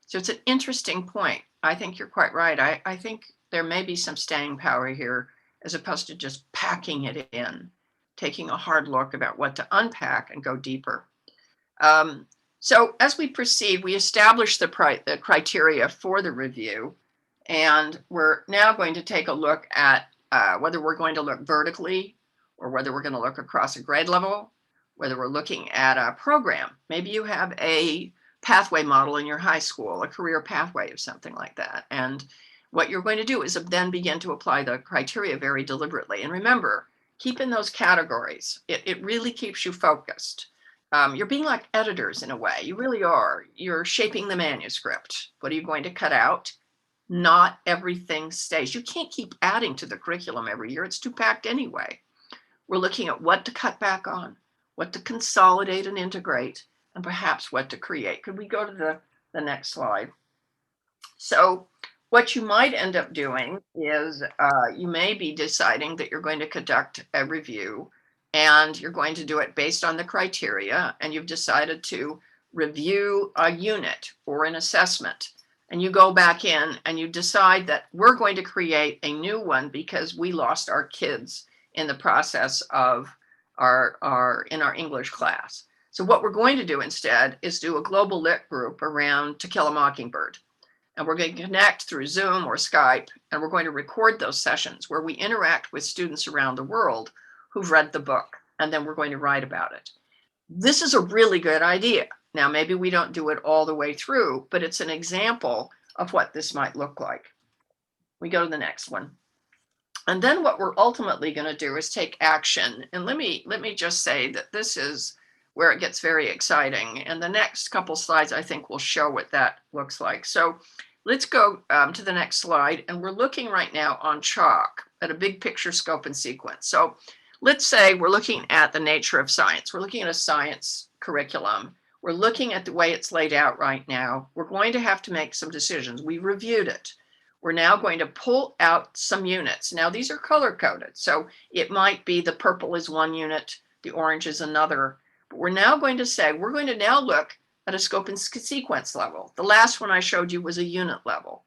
So it's an interesting point. I think you're quite right. I think there may be some staying power here as opposed to just packing it in, taking a hard look about what to unpack and go deeper. So as we proceed, we establish the criteria for the review, and we're now going to take a look at whether we're going to look vertically or whether we're going to look across a grade level, whether we're looking at a program. Maybe you have a pathway model in your high school, a career pathway or something like that. And what you're going to do is then begin to apply the criteria very deliberately. And remember, keep in those categories. It really keeps you focused. You're being like editors in a way. You really are. You're shaping the manuscript. What are you going to cut out? Not everything stays. You can't keep adding to the curriculum every year. It's too packed anyway. We're looking at what to cut back on, what to consolidate and integrate, and perhaps what to create. Could we go to the next slide? So what you might end up doing is you may be deciding that you're going to conduct a review, and you're going to do it based on the criteria, and you've decided to review a unit or an assessment. And you go back in and you decide that we're going to create a new one because we lost our kids in the process of our English class. So what we're going to do instead is do a global lit group around To Kill a Mockingbird. And we're going to connect through Zoom or Skype, and we're going to record those sessions where we interact with students around the world who've read the book, and then we're going to write about it. This is a really good idea. Now, maybe we don't do it all the way through, but it's an example of what this might look like. We go to the next one. And then what we're ultimately going to do is take action. And let me just say that this is where it gets very exciting. And the next couple slides, I think, will show what that looks like. So let's go to the next slide. And we're looking right now on Chalk at a big picture, scope, and sequence. So let's say we're looking at the nature of science. We're looking at a science curriculum. We're looking at the way it's laid out right now. We're going to have to make some decisions. We reviewed it. We're now going to pull out some units. Now, these are color coded. So it might be the purple is one unit, the orange is another. But we're now going to say, we're going to now look at a scope and sequence level. The last one I showed you was a unit level.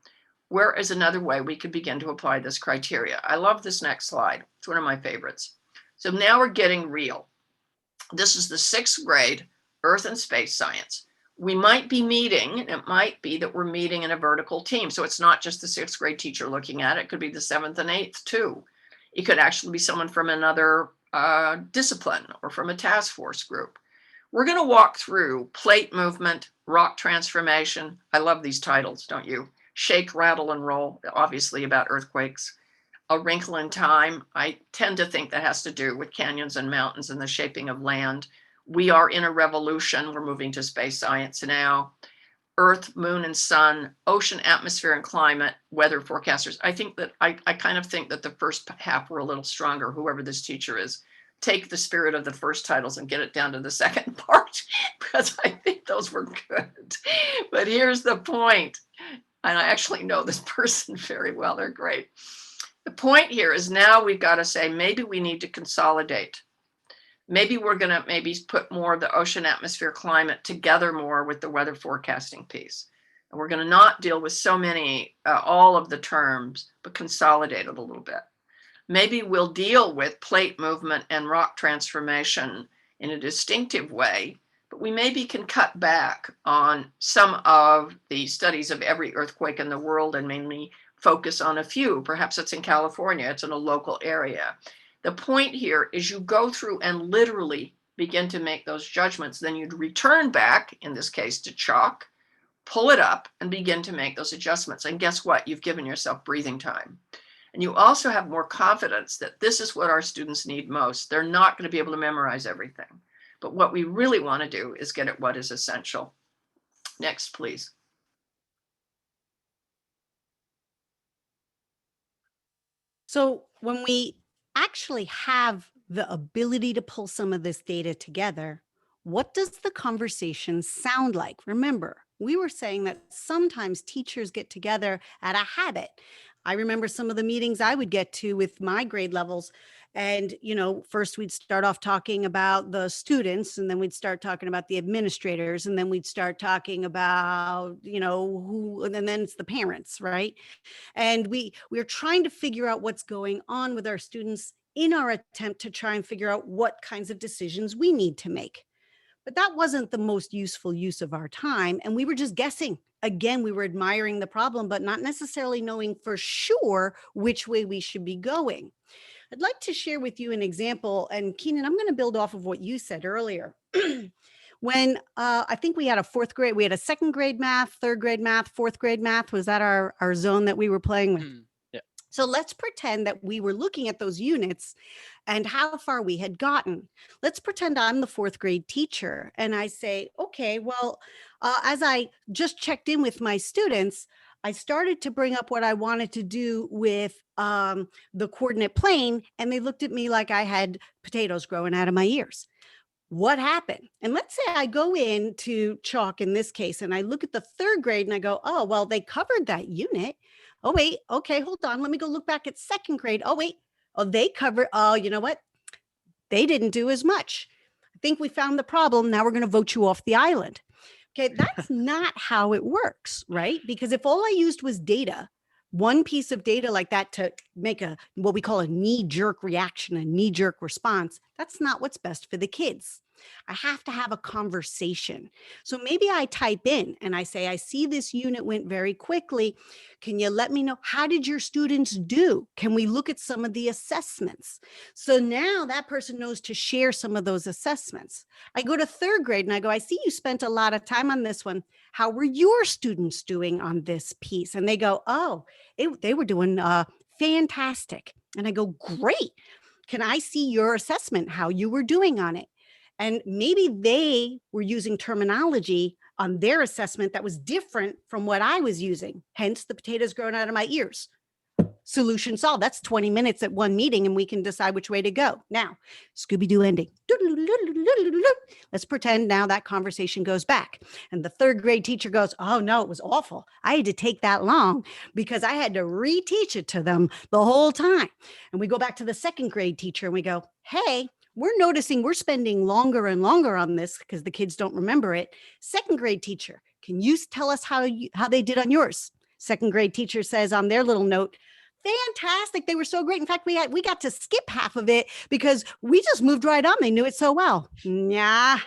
Where is another way we could begin to apply this criteria? I love this next slide. It's one of my favorites. So now we're getting real. This is the 6th grade Earth and Space Science. We might be meeting, and it might be that we're meeting in a vertical team. So it's not just the 6th grade teacher looking at it. It could be the 7th and 8th too. It could actually be someone from another discipline or from a task force group. We're going to walk through plate movement, rock transformation. I love these titles, don't you? Shake, rattle, and roll, obviously about earthquakes. A wrinkle in time. I tend to think that has to do with canyons and mountains and the shaping of land. We are in a revolution. We're moving to space science now. Earth, moon, and sun, ocean, atmosphere, and climate, weather forecasters. I think that I kind of think that the first half were a little stronger, whoever this teacher is. Take the spirit of the first titles and get it down to the second part, because I think those were good. But here's the point. And I actually know this person very well. They're great. The point here is now we've got to say, maybe we need to consolidate. Maybe we're going to put more of the ocean, atmosphere, climate together more with the weather forecasting piece. And we're going to not deal with so many, all of the terms, but consolidate it a little bit. Maybe we'll deal with plate movement and rock transformation in a distinctive way, but we maybe can cut back on some of the studies of every earthquake in the world and mainly focus on a few. Perhaps it's in California, it's in a local area. The point here is you go through and literally begin to make those judgments. Then you'd return back, in this case, to chalk, pull it up, and begin to make those adjustments. And guess what? You've given yourself breathing time. And you also have more confidence that this is what our students need most. They're not going to be able to memorize everything. But what we really want to do is get at what is essential. Next, please. So when we actually have the ability to pull some of this data together, what does the conversation sound like? Remember, we were saying that sometimes teachers get together at a habit. I remember some of the meetings I would get to with my grade levels. And, first we'd start off talking about the students, and then we'd start talking about the administrators, and then we'd start talking about, who, and then it's the parents, right? And we're trying to figure out what's going on with our students in our attempt to try and figure out what kinds of decisions we need to make. But that wasn't the most useful use of our time. And we were just guessing. Again, we were admiring the problem, but not necessarily knowing for sure which way we should be going. I'd like to share with you an example. And Keenan, I'm going to build off of what you said earlier. When I think we had a fourth grade, we had a second grade math, third grade math, fourth grade math. Was that our zone that we were playing with? Yeah. So let's pretend that we were looking at those units and how far we had gotten. Let's pretend I'm the fourth grade teacher and I say, okay, well, as I just checked in with my students, I started to bring up what I wanted to do with the coordinate plane, and they looked at me like I had potatoes growing out of my ears. What happened? And let's say I go into chalk in this case, and I look at the third grade and I go, oh, well, they covered that unit. Oh, wait. Okay, hold on. Let me go look back at second grade. Oh, wait. Oh, they covered. Oh, you know what? They didn't do as much. I think we found the problem. Now we're going to vote you off the island. Okay, that's not how it works, right? Because if all I used was data, one piece of data like that to make what we call a knee-jerk reaction, a knee-jerk response, that's not what's best for the kids. I have to have a conversation. So maybe I type in and I say, I see this unit went very quickly. Can you let me know, how did your students do? Can we look at some of the assessments? So now that person knows to share some of those assessments. I go to third grade and I go, I see you spent a lot of time on this one. How were your students doing on this piece? And they go, oh, they were doing fantastic. And I go, great. Can I see your assessment, how you were doing on it? And maybe they were using terminology on their assessment that was different from what I was using. Hence the potatoes growing out of my ears. Solution solved. That's 20 minutes at one meeting and we can decide which way to go. Now, Scooby-Doo ending. Let's pretend now that conversation goes back. And the third grade teacher goes, oh no, it was awful. I had to take that long because I had to reteach it to them the whole time. And we go back to the second grade teacher and we go, hey, we're noticing we're spending longer and longer on this because the kids don't remember it. Second grade teacher, can you tell us how they did on yours? Second grade teacher says on their little note, fantastic. They were so great. In fact, we got to skip half of it because we just moved right on. They knew it so well. Yeah.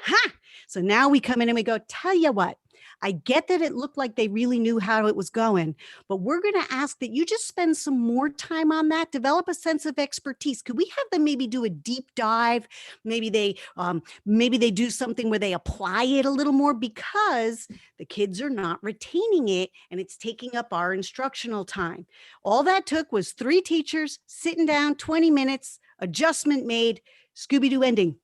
So now we come in and we go, tell you what, I get that it looked like they really knew how it was going, but we're going to ask that you just spend some more time on that, develop a sense of expertise. Could we have them maybe do a deep dive? Maybe they do something where they apply it a little more because the kids are not retaining it and it's taking up our instructional time. All that took was 3 teachers sitting down, 20 minutes, adjustment made, Scooby-Doo ending.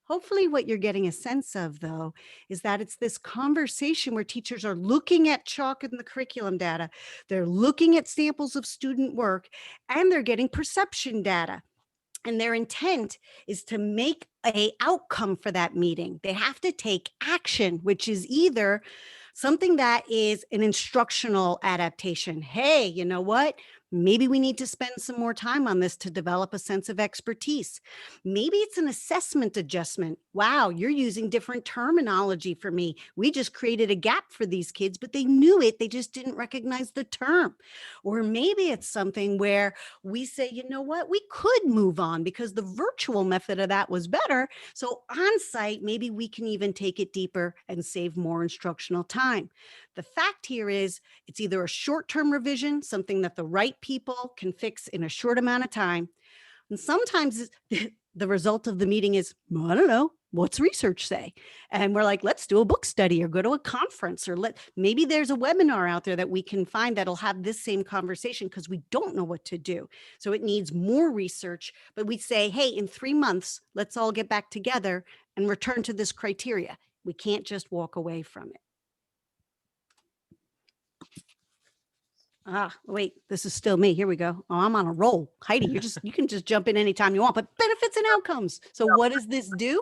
Hopefully what you're getting a sense of, though, is that it's this conversation where teachers are looking at chalk and the curriculum data, they're looking at samples of student work, and they're getting perception data. And their intent is to make an outcome for that meeting. They have to take action, which is either something that is an instructional adaptation. Hey, you know what? Maybe we need to spend some more time on this to develop a sense of expertise. Maybe it's an assessment adjustment. Wow, you're using different terminology for me. We just created a gap for these kids, but they knew it. They just didn't recognize the term. Or maybe it's something where we say, you know what, we could move on because the virtual method of that was better. So on site, maybe we can even take it deeper and save more instructional time. The fact here is it's either a short-term revision, something that the right people can fix in a short amount of time. And sometimes the result of the meeting is, well, I don't know, what's research say? And we're like, let's do a book study or go to a conference, or maybe there's a webinar out there that we can find that'll have this same conversation because we don't know what to do. So it needs more research, but we say, hey, in 3 months, let's all get back together and return to this criteria. We can't just walk away from it. Wait, this is still me. Here we go. Oh, I'm on a roll. Heidi, you can just jump in anytime you want, but benefits and outcomes. So what does this do?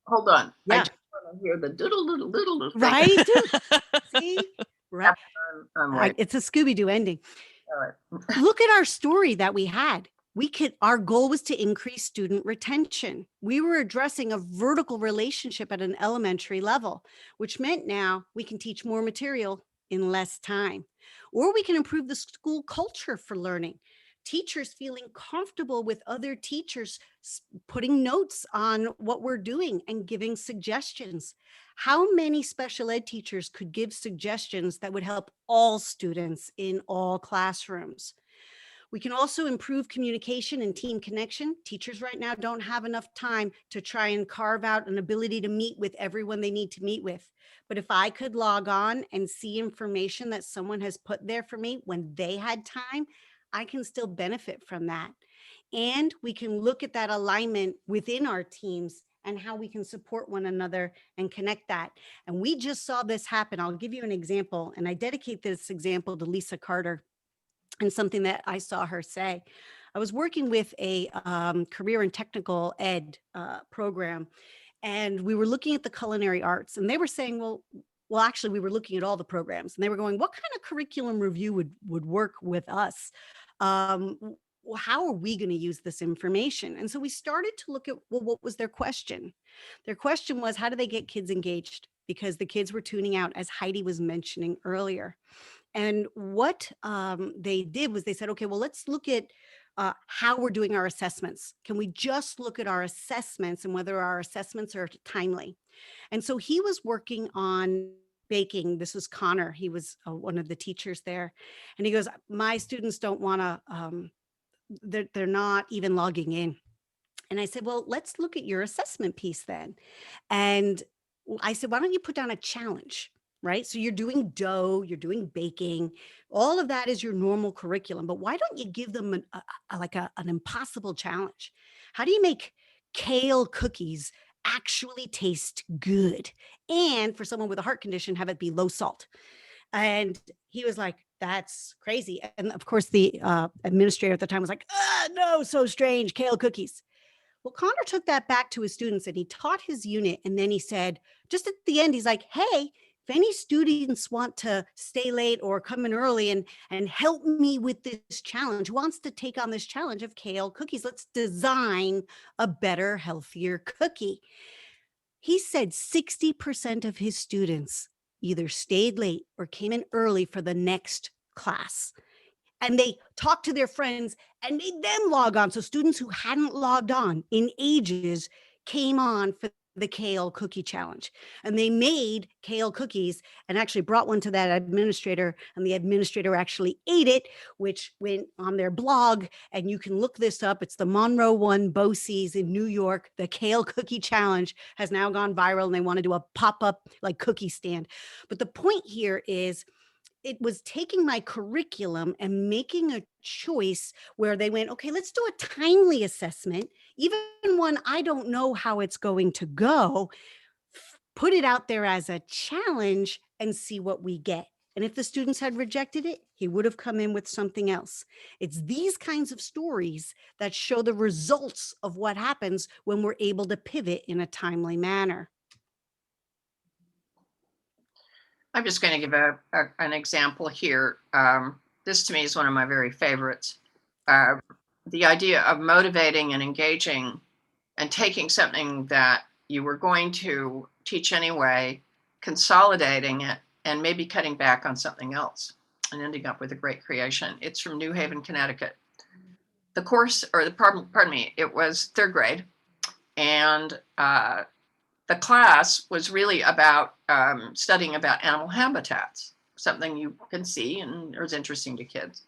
Hold on. I Yeah. just want to hear the doodle thing. Right? See? Right. I'm waiting. It's a Scooby-Doo ending. All right. Look at our story that we had. Our goal was to increase student retention. We were addressing a vertical relationship at an elementary level, which meant now we can teach more material in less time, or we can improve the school culture for learning. Teachers feeling comfortable with other teachers putting notes on what we're doing and giving suggestions. How many special ed teachers could give suggestions that would help all students in all classrooms? We can also improve communication and team connection. Teachers right now don't have enough time to try and carve out an ability to meet with everyone they need to meet with. But if I could log on and see information that someone has put there for me when they had time, I can still benefit from that. And we can look at that alignment within our teams and how we can support one another and connect that. And we just saw this happen. I'll give you an example, and I dedicate this example to Lisa Carter and something that I saw her say. I was working with a career and technical ed program, and we were looking at the culinary arts, and they were saying, well, actually, we were looking at all the programs, and they were going, what kind of curriculum review would work with us? How are we going to use this information? And so we started to look at, well, what was their question? Their question was, how do they get kids engaged? Because the kids were tuning out, as Heidi was mentioning earlier. And what they did was they said, okay, well, let's look at how we're doing our assessments. Can we just look at our assessments and whether our assessments are timely? And so he was working on baking. This was Connor. He was one of the teachers there. And he goes, my students don't want to, they're not even logging in. And I said, well, let's look at your assessment piece then. And I said, why don't you put down a challenge? Right? So you're doing dough, you're doing baking, all of that is your normal curriculum, but why don't you give them an impossible challenge? How do you make kale cookies actually taste good? And for someone with a heart condition, have it be low salt. And he was like, that's crazy. And of course, the administrator at the time was like, no, so strange, kale cookies. Well, Connor took that back to his students and he taught his unit. And then he said, just at the end, he's like, hey, if any students want to stay late or come in early and help me with this challenge, who wants to take on this challenge of kale cookies? Let's design a better, healthier cookie. He said 60% of his students either stayed late or came in early for the next class. And they talked to their friends and made them log on. So students who hadn't logged on in ages came on for the kale cookie challenge. And they made kale cookies and actually brought one to that administrator. And the administrator actually ate it, which went on their blog. And you can look this up. It's the Monroe One BOCES in New York. The kale cookie challenge has now gone viral and they want to do a pop-up like cookie stand. But the point here is, it was taking my curriculum and making a choice where they went, okay, let's do a timely assessment, even when I don't know how it's going to go, put it out there as a challenge and see what we get. And if the students had rejected it, he would have come in with something else. It's these kinds of stories that show the results of what happens when we're able to pivot in a timely manner. I'm just going to give an example here. this to me is one of my very favorites. The idea of motivating and engaging and taking something that you were going to teach anyway, consolidating it, and maybe cutting back on something else and ending up with a great creation. It's from New Haven, Connecticut. The course, or the pardon me, it was third grade, and the class was really about studying about animal habitats, something you can see and is interesting to kids.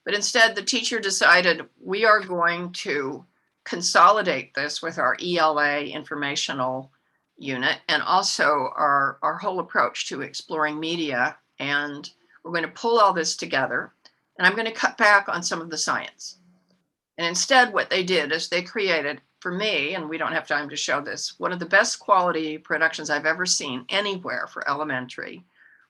But instead, the teacher decided we are going to consolidate this with our ELA informational unit and also our whole approach to exploring media. And we're going to pull all this together. And I'm going to cut back on some of the science. And instead, what they did is they created, for me, and we don't have time to show this, one of the best quality productions I've ever seen anywhere for elementary,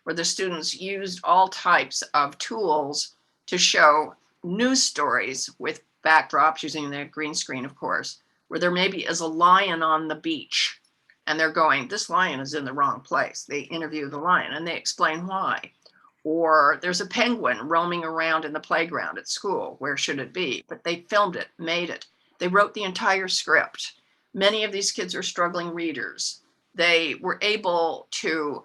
where the students used all types of tools to show news stories with backdrops using the green screen, of course, where there maybe is a lion on the beach and they're going, this lion is in the wrong place. They interview the lion and they explain why. Or there's a penguin roaming around in the playground at school. Where should it be? But they filmed it, made it. They wrote the entire script. Many of these kids are struggling readers. They were able to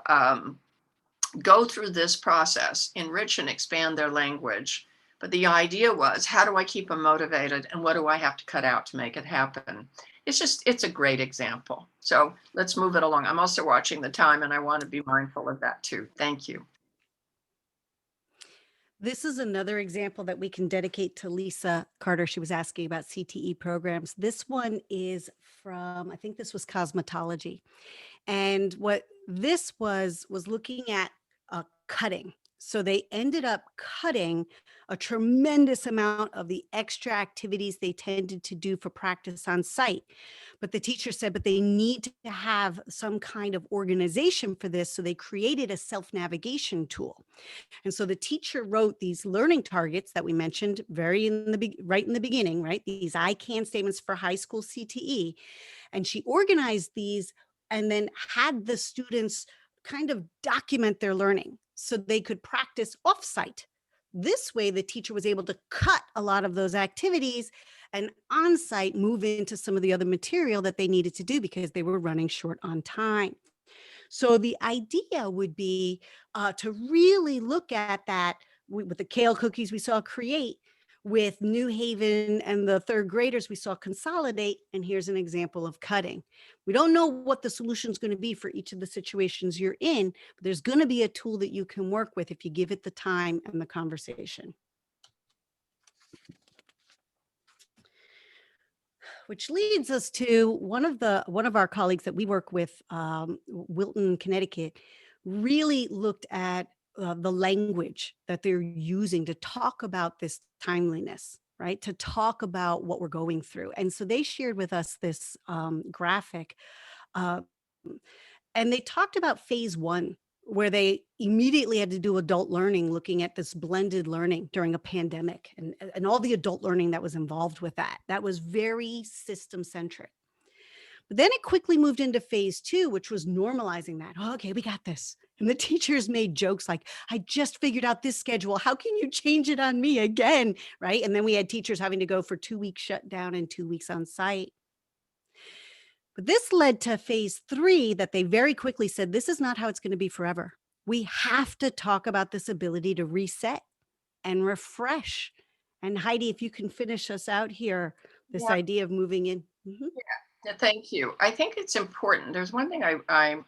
go through this process, enrich and expand their language. But the idea was, how do I keep them motivated and what do I have to cut out to make it happen? It's a great example. So let's move it along. I'm also watching the time and I want to be mindful of that too. Thank you. This is another example that we can dedicate to Lisa Carter. She was asking about CTE programs. This one is from, I think this was cosmetology. And what this was looking at cutting. So they ended up cutting a tremendous amount of the extra activities they tended to do for practice on site. But the teacher said, but they need to have some kind of organization for this. So they created a self-navigation tool. And so the teacher wrote these learning targets that we mentioned right in the beginning, right? These I can statements for high school CTE. And she organized these and then had the students kind of document their learning so they could practice offsite. This way, the teacher was able to cut a lot of those activities and on-site move into some of the other material that they needed to do because they were running short on time. So the idea would be to really look at that with the kale cookies we saw create, with New Haven and the third graders we saw consolidate. And here's an example of cutting. We don't know what the solution is going to be for each of the situations you're in, but there's going to be a tool that you can work with if you give it the time and the conversation. Which leads us to one of our colleagues that we work with, Wilton, Connecticut, really looked at the language that they're using to talk about this timeliness, right? To talk about what we're going through. And so they shared with us this graphic, uh, and they talked about phase one, where they immediately had to do adult learning, looking at this blended learning during a pandemic and all the adult learning that was involved with that. That was very system centric. But then it quickly moved into phase two, which was normalizing that. Oh, okay, we got this. And the teachers made jokes like, I just figured out this schedule. How can you change it on me again? Right. And then we had teachers having to go for 2 weeks shutdown and 2 weeks on site. But this led to phase three that they very quickly said, this is not how it's going to be forever. We have to talk about this ability to reset and refresh. And Heidi, if you can finish us out here, this Yeah. idea of moving in. Mm-hmm. Yeah, thank you. I think it's important. There's one thing I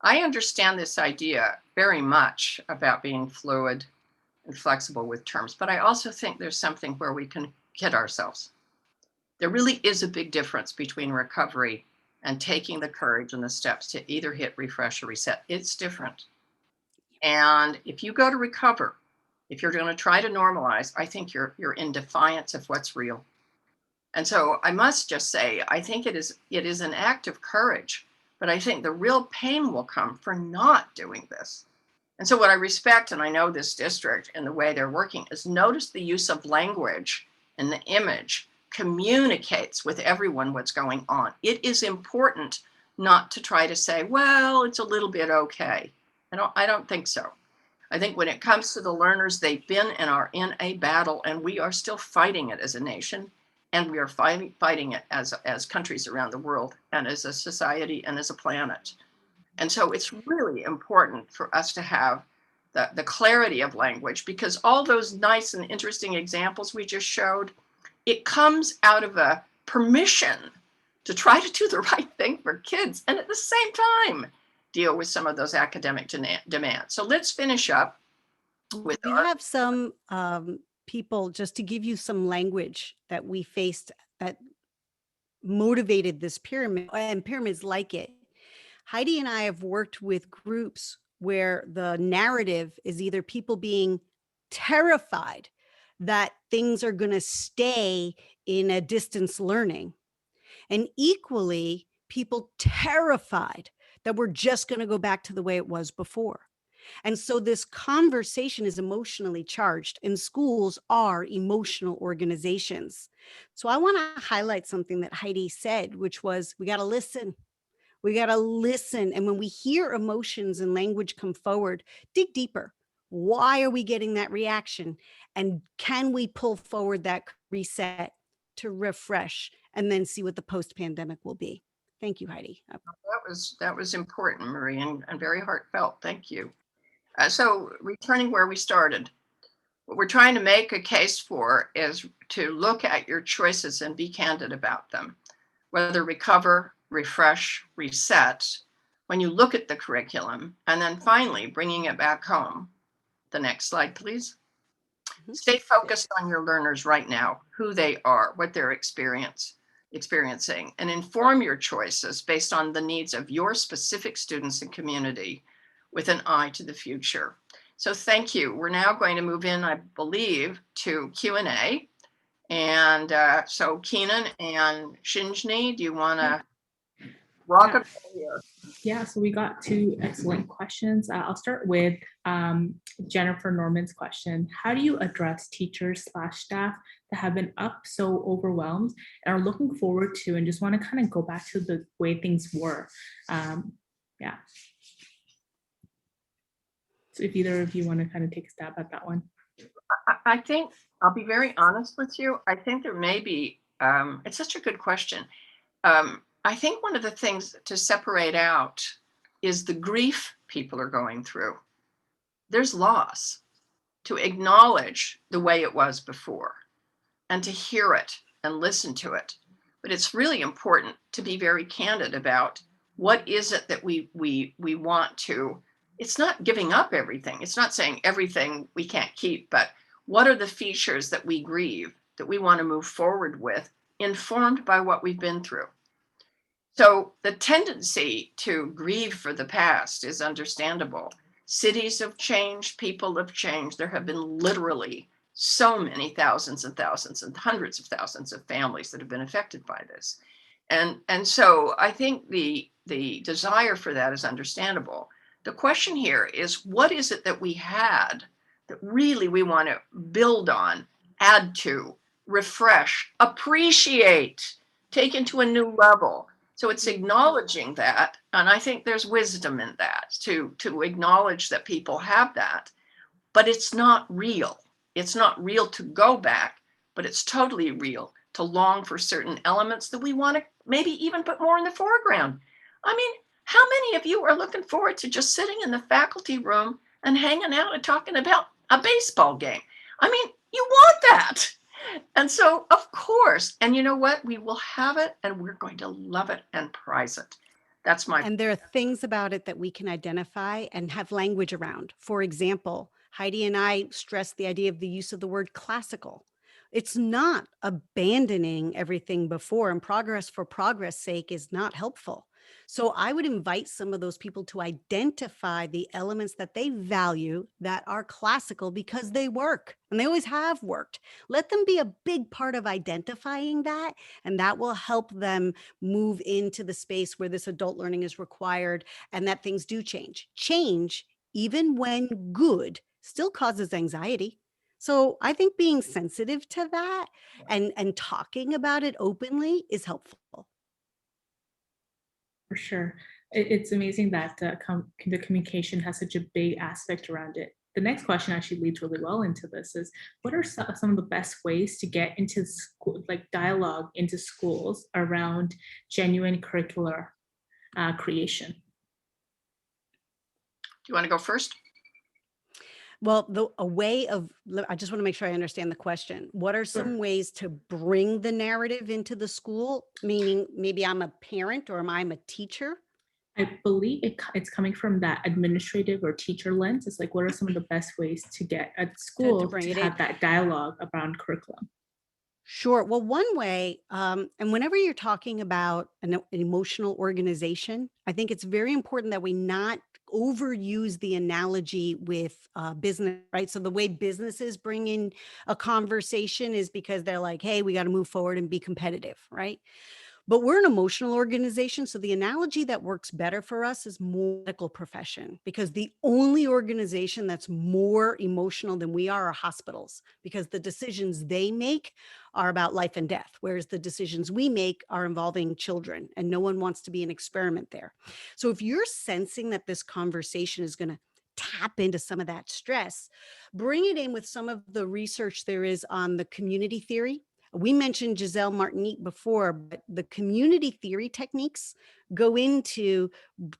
understand this idea very much about being fluid and flexible with terms, but I also think there's something where we can kid ourselves. There really is a big difference between recovery and taking the courage and the steps to either hit refresh or reset. It's different. And if you go to recover, if you're going to try to normalize, I think you're in defiance of what's real. And so I must just say, I think it is an act of courage, but I think the real pain will come for not doing this. And so what I respect, and I know this district and the way they're working, is notice the use of language and the image communicates with everyone what's going on. It is important not to try to say, well, it's a little bit okay. I don't think so. I think when it comes to the learners, they've been and are in a battle, and we are still fighting it as a nation, and we are fighting it as countries around the world, and as a society, and as a planet. And so it's really important for us to have the clarity of language, because all those nice and interesting examples we just showed, it comes out of a permission to try to do the right thing for kids, and at the same time deal with some of those academic demands. So let's finish up with We have some people, just to give you some language that we faced that motivated this pyramid and pyramids like it. Heidi and I have worked with groups where the narrative is either people being terrified that things are going to stay in a distance learning, and equally people terrified that we're just going to go back to the way it was before. And so this conversation is emotionally charged, and schools are emotional organizations. So I want to highlight something that Heidi said, which was we got to listen. We got to listen. And when we hear emotions and language come forward, dig deeper. Why are we getting that reaction? And can we pull forward that reset to refresh and then see what the post pandemic will be? Thank you, Heidi. that was important, Marie, and very heartfelt. Thank you. So returning where we started, what we're trying to make a case for is to look at your choices and be candid about them, whether recover, refresh, reset, when you look at the curriculum, and then finally bringing it back home. The next slide, please. Stay focused on your learners right now, who they are, what they're experiencing, and inform your choices based on the needs of your specific students and community with an eye to the future. So thank you. We're now going to move in, I believe, to Q&A. And so Keenan and Shinjini, do you want to rock it here? Yeah, so we got two excellent questions. I'll start with Jennifer Norman's question. How do you address teachers/staff that have been up so overwhelmed and are looking forward to and just want to kind of go back to the way things were? Yeah. So if either of you want to kind of take a stab at that one. I think, I'll be very honest with you, I think there may be, it's such a good question. I think one of the things to separate out is the grief people are going through. There's loss. To acknowledge the way it was before and to hear it and listen to it. But it's really important to be very candid about what is it that we want to, it's not giving up everything. It's not saying everything we can't keep, but what are the features that we grieve, that we want to move forward with, informed by what we've been through. So the tendency to grieve for the past is understandable. Cities have changed, people have changed. There have been literally so many thousands and thousands and hundreds of thousands of families that have been affected by this. And so I think the desire for that is understandable. The question here is, what is it that we had that really we want to build on, add to, refresh, appreciate, take into a new level? So it's acknowledging that, and I think there's wisdom in that, to acknowledge that people have that, but it's not real. It's not real to go back, but it's totally real to long for certain elements that we want to maybe even put more in the foreground. I mean, how many of you are looking forward to just sitting in the faculty room and hanging out and talking about a baseball game? I mean, you want that. And so, of course, and you know what? We will have it and we're going to love it and prize it. That's my. And there are things about it that we can identify and have language around. For example, Heidi and I stress the idea of the use of the word classical. It's not abandoning everything before, and progress for progress sake is not helpful. So I would invite some of those people to identify the elements that they value that are classical because they work and they always have worked. Let them be a big part of identifying that, and that will help them move into the space where this adult learning is required and that things do change. Change, even when good, still causes anxiety. So I think being sensitive to that and talking about it openly is helpful. For sure. It's amazing that the communication has such a big aspect around it. the next question actually leads really well into this is, what are some of the best ways to get into school, like dialogue into schools around genuine curricular creation? Do you want to go first? Well, I just want to make sure I understand the question. What are Sure. some ways to bring the narrative into the school? Meaning maybe I'm a parent or I'm a teacher? I believe it's coming from that administrative or teacher lens. It's like, what are some of the best ways to get at To schools bring to it in. have that dialogue around curriculum? Sure. Well, one way, and whenever you're talking about an emotional organization, I think it's very important that we not overuse the analogy with business, right? So the way businesses bring in a conversation is because they're like, hey, we got to move forward and be competitive, right? But we're an emotional organization. So the analogy that works better for us is more medical profession, because the only organization that's more emotional than we are hospitals, because the decisions they make are about life and death, whereas the decisions we make are involving children, and no one wants to be an experiment there. So if you're sensing that this conversation is going to tap into some of that stress, bring it in with some of the research there is on the community theory. We mentioned Giselle Martinique before, but the community theory techniques go into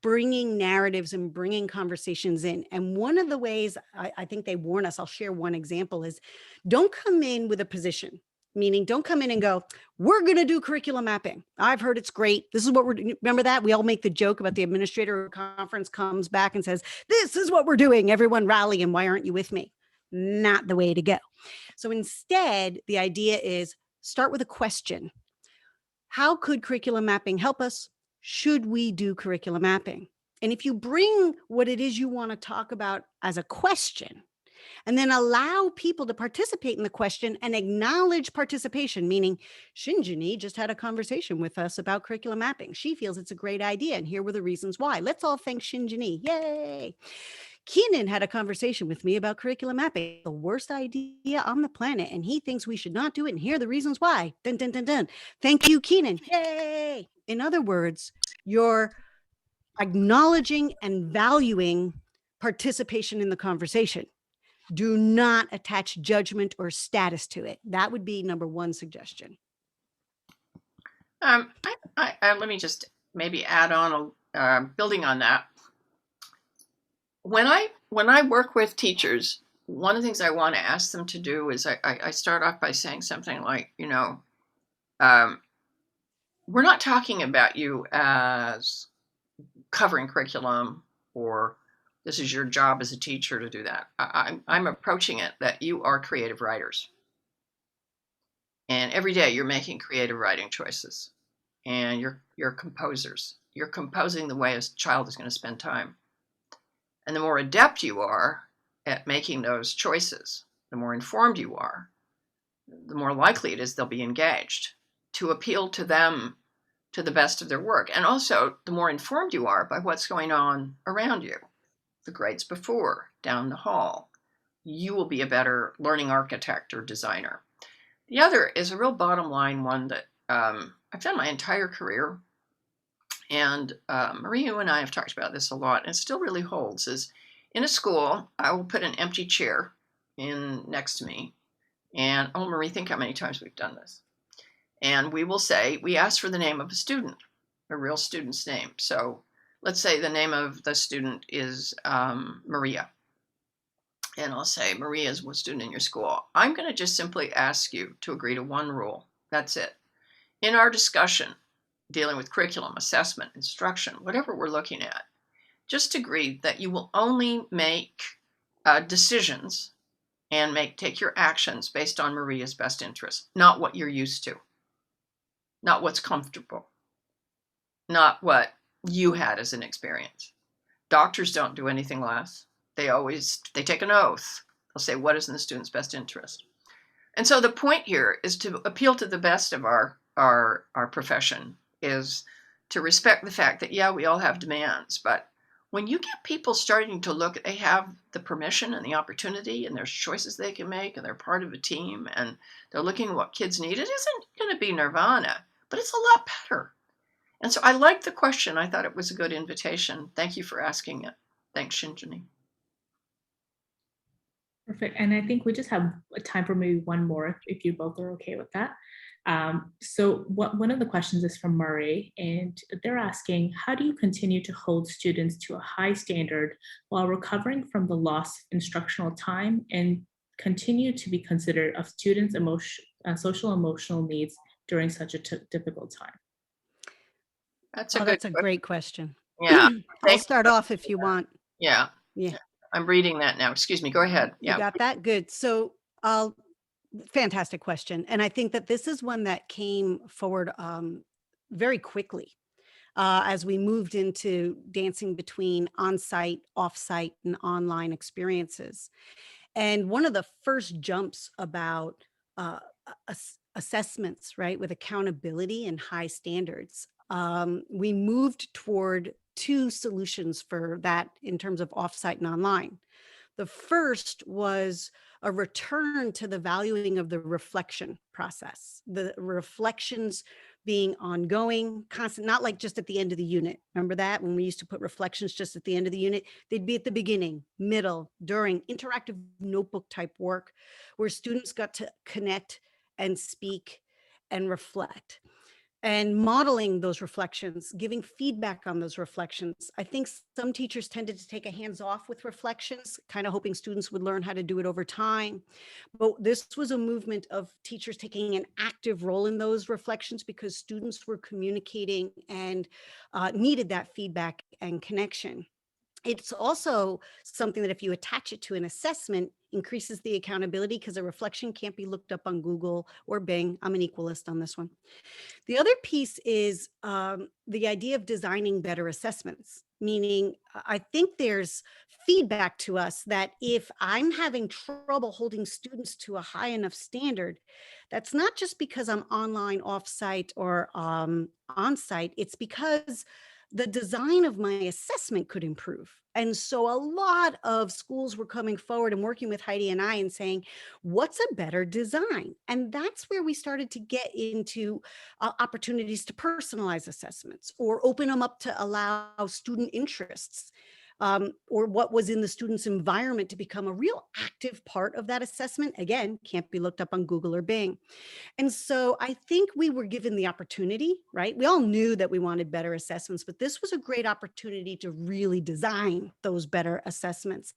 bringing narratives and bringing conversations in. And one of the ways I think they warn us, I'll share one example, is don't come in with a position, meaning don't come in and go, we're going to do curriculum mapping. I've heard it's great. This is what remember that? We all make the joke about the administrator conference comes back and says, this is what we're doing. Everyone rally, and why aren't you with me? Not the way to go. So instead, the idea is start with a question. How could curriculum mapping help us? Should we do curriculum mapping? And if you bring what it is you want to talk about as a question, and then allow people to participate in the question and acknowledge participation, meaning Shinjini just had a conversation with us about curriculum mapping. She feels it's a great idea, and here were the reasons why. Let's all thank Shinjini. Yay. Keenan had a conversation with me about curriculum mapping, the worst idea on the planet, and he thinks we should not do it, and here are the reasons why. Dun, dun, dun, dun. Thank you, Keenan. Yay. In other words, you're acknowledging and valuing participation in the conversation. Do not attach judgment or status to it. That would be number one suggestion. Let me just maybe add on, building on that. When I work with teachers, one of the things I want to ask them to do is I start off by saying something like, we're not talking about you as covering curriculum, or this is your job as a teacher to do that. I'm approaching it that you are creative writers. And every day you're making creative writing choices. And you're composers. You're composing the way a child is going to spend time. And the more adept you are at making those choices, the more informed you are, the more likely it is they'll be engaged to appeal to them to the best of their work. And also, the more informed you are by what's going on around you, the grades before, down the hall, you will be a better learning architect or designer. The other is a real bottom line one that I've done my entire career. And Maria, you and I have talked about this a lot, and it still really holds, is in a school, I will put an empty chair in next to me. And, oh, Marie, think how many times we've done this. And we will say, we ask for the name of a student, a real student's name. So let's say the name of the student is Maria. And I'll say, Maria is a student in your school. I'm going to just simply ask you to agree to one rule. That's it. In our discussion, dealing with curriculum, assessment, instruction, whatever we're looking at, just agree that you will only make decisions and take your actions based on Maria's best interest, not what you're used to, not what's comfortable, not what you had as an experience. Doctors don't do anything less. They take an oath. They'll say, what is in the student's best interest? And so the point here is to appeal to the best of our profession, is to respect the fact that, yeah, we all have demands, but when you get people starting to look, they have the permission and the opportunity, and there's choices they can make, and they're part of a team, and they're looking at what kids need. It isn't going to be nirvana, but it's a lot better. And so I liked the question. I thought it was a good invitation. Thank you for asking it. Thanks, Shinjini. Perfect. And I think we just have time for maybe one more if you both are okay with that. So one of the questions is from Murray, and they're asking, how do you continue to hold students to a high standard while recovering from the lost instructional time and continue to be considerate of students' social emotional needs during such a difficult time? That's a Oh, good that's a question. great question. Yeah. I'll Thank start off if you want. Yeah. Yeah, I'm reading that now. Excuse me. Go ahead. you Yeah. got that? Good. So, I'll fantastic question. And I think that this is one that came forward very quickly as we moved into dancing between on-site, off-site, and online experiences. And one of the first jumps about assessments, right, with accountability and high standards, we moved toward two solutions for that in terms of offsite and online. The first was a return to the valuing of the reflection process, the reflections being ongoing, constant, not like just at the end of the unit. Remember that when we used to put reflections just at the end of the unit? They'd be at the beginning, middle, during, interactive notebook type work where students got to connect and speak and reflect and modeling those reflections, giving feedback on those reflections. I think some teachers tended to take a hands off with reflections, kind of hoping students would learn how to do it over time. But this was a movement of teachers taking an active role in those reflections because students were communicating and needed that feedback and connection. It's also something that if you attach it to an assessment, increases the accountability because a reflection can't be looked up on Google or Bing. I'm an equalist on this one. The other piece is the idea of designing better assessments, meaning I think there's feedback to us that if I'm having trouble holding students to a high enough standard, that's not just because I'm online, offsite, or on-site. It's because the design of my assessment could improve. And so a lot of schools were coming forward and working with Heidi and I and saying, what's a better design? And that's where we started to get into opportunities to personalize assessments or open them up to allow student interests or what was in the student's environment to become a real active part of that assessment. Again, can't be looked up on Google or Bing. And so I think we were given the opportunity, right? We all knew that we wanted better assessments, but this was a great opportunity to really design those better assessments.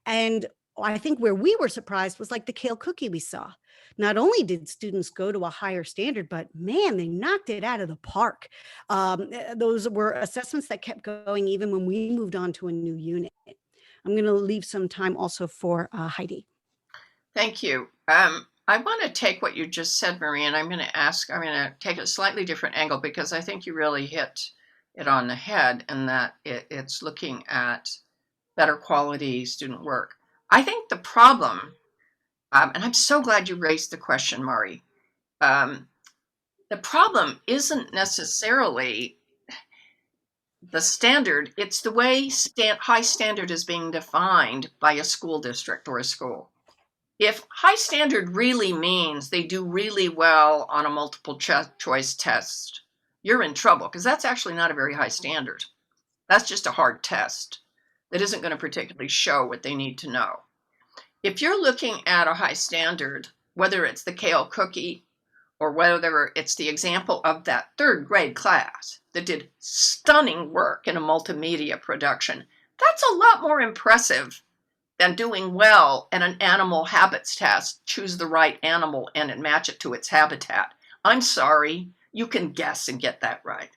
And I think where we were surprised was like the kale cookie we saw. Not only did students go to a higher standard, but man, they knocked it out of the park. Those were assessments that kept going even when we moved on to a new unit. I'm going to leave some time also for Heidi. Thank you. I want to take what you just said, Marie, and I'm going to take a slightly different angle because I think you really hit it on the head and that it's looking at better quality student work. I think the problem, and I'm so glad you raised the question, Mari, the problem isn't necessarily the standard, it's the way high standard is being defined by a school district or a school. If high standard really means they do really well on a multiple choice test, you're in trouble because that's actually not a very high standard. That's just a hard test that isn't going to particularly show what they need to know. If you're looking at a high standard, whether it's the kale cookie or whether it's the example of that third grade class that did stunning work in a multimedia production, that's a lot more impressive than doing well in an animal habits test, choose the right animal and match it to its habitat. I'm sorry, you can guess and get that right.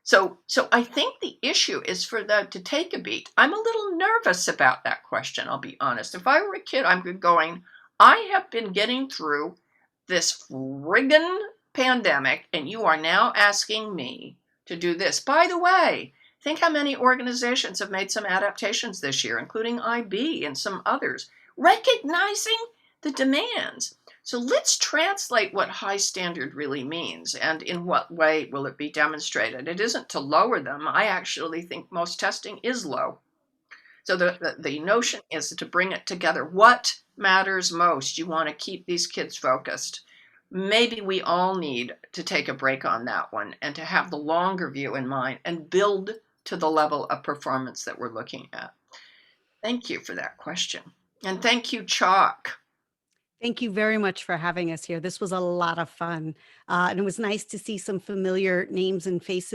So I think the issue is for them to take a beat. I'm a little nervous about that question, I'll be honest. If I were a kid, I'm going, I have been getting through this friggin' pandemic, and you are now asking me to do this. By the way, think how many organizations have made some adaptations this year, including IB and some others, recognizing the demands. So let's translate what high standard really means and in what way will it be demonstrated. It isn't to lower them. I actually think most testing is low. So the notion is to bring it together. What matters most? You want to keep these kids focused. Maybe we all need to take a break on that one and to have the longer view in mind and build to the level of performance that we're looking at. Thank you for that question. And thank you, Chalk. Thank you very much for having us here. This was a lot of fun. And it was nice to see some familiar names and faces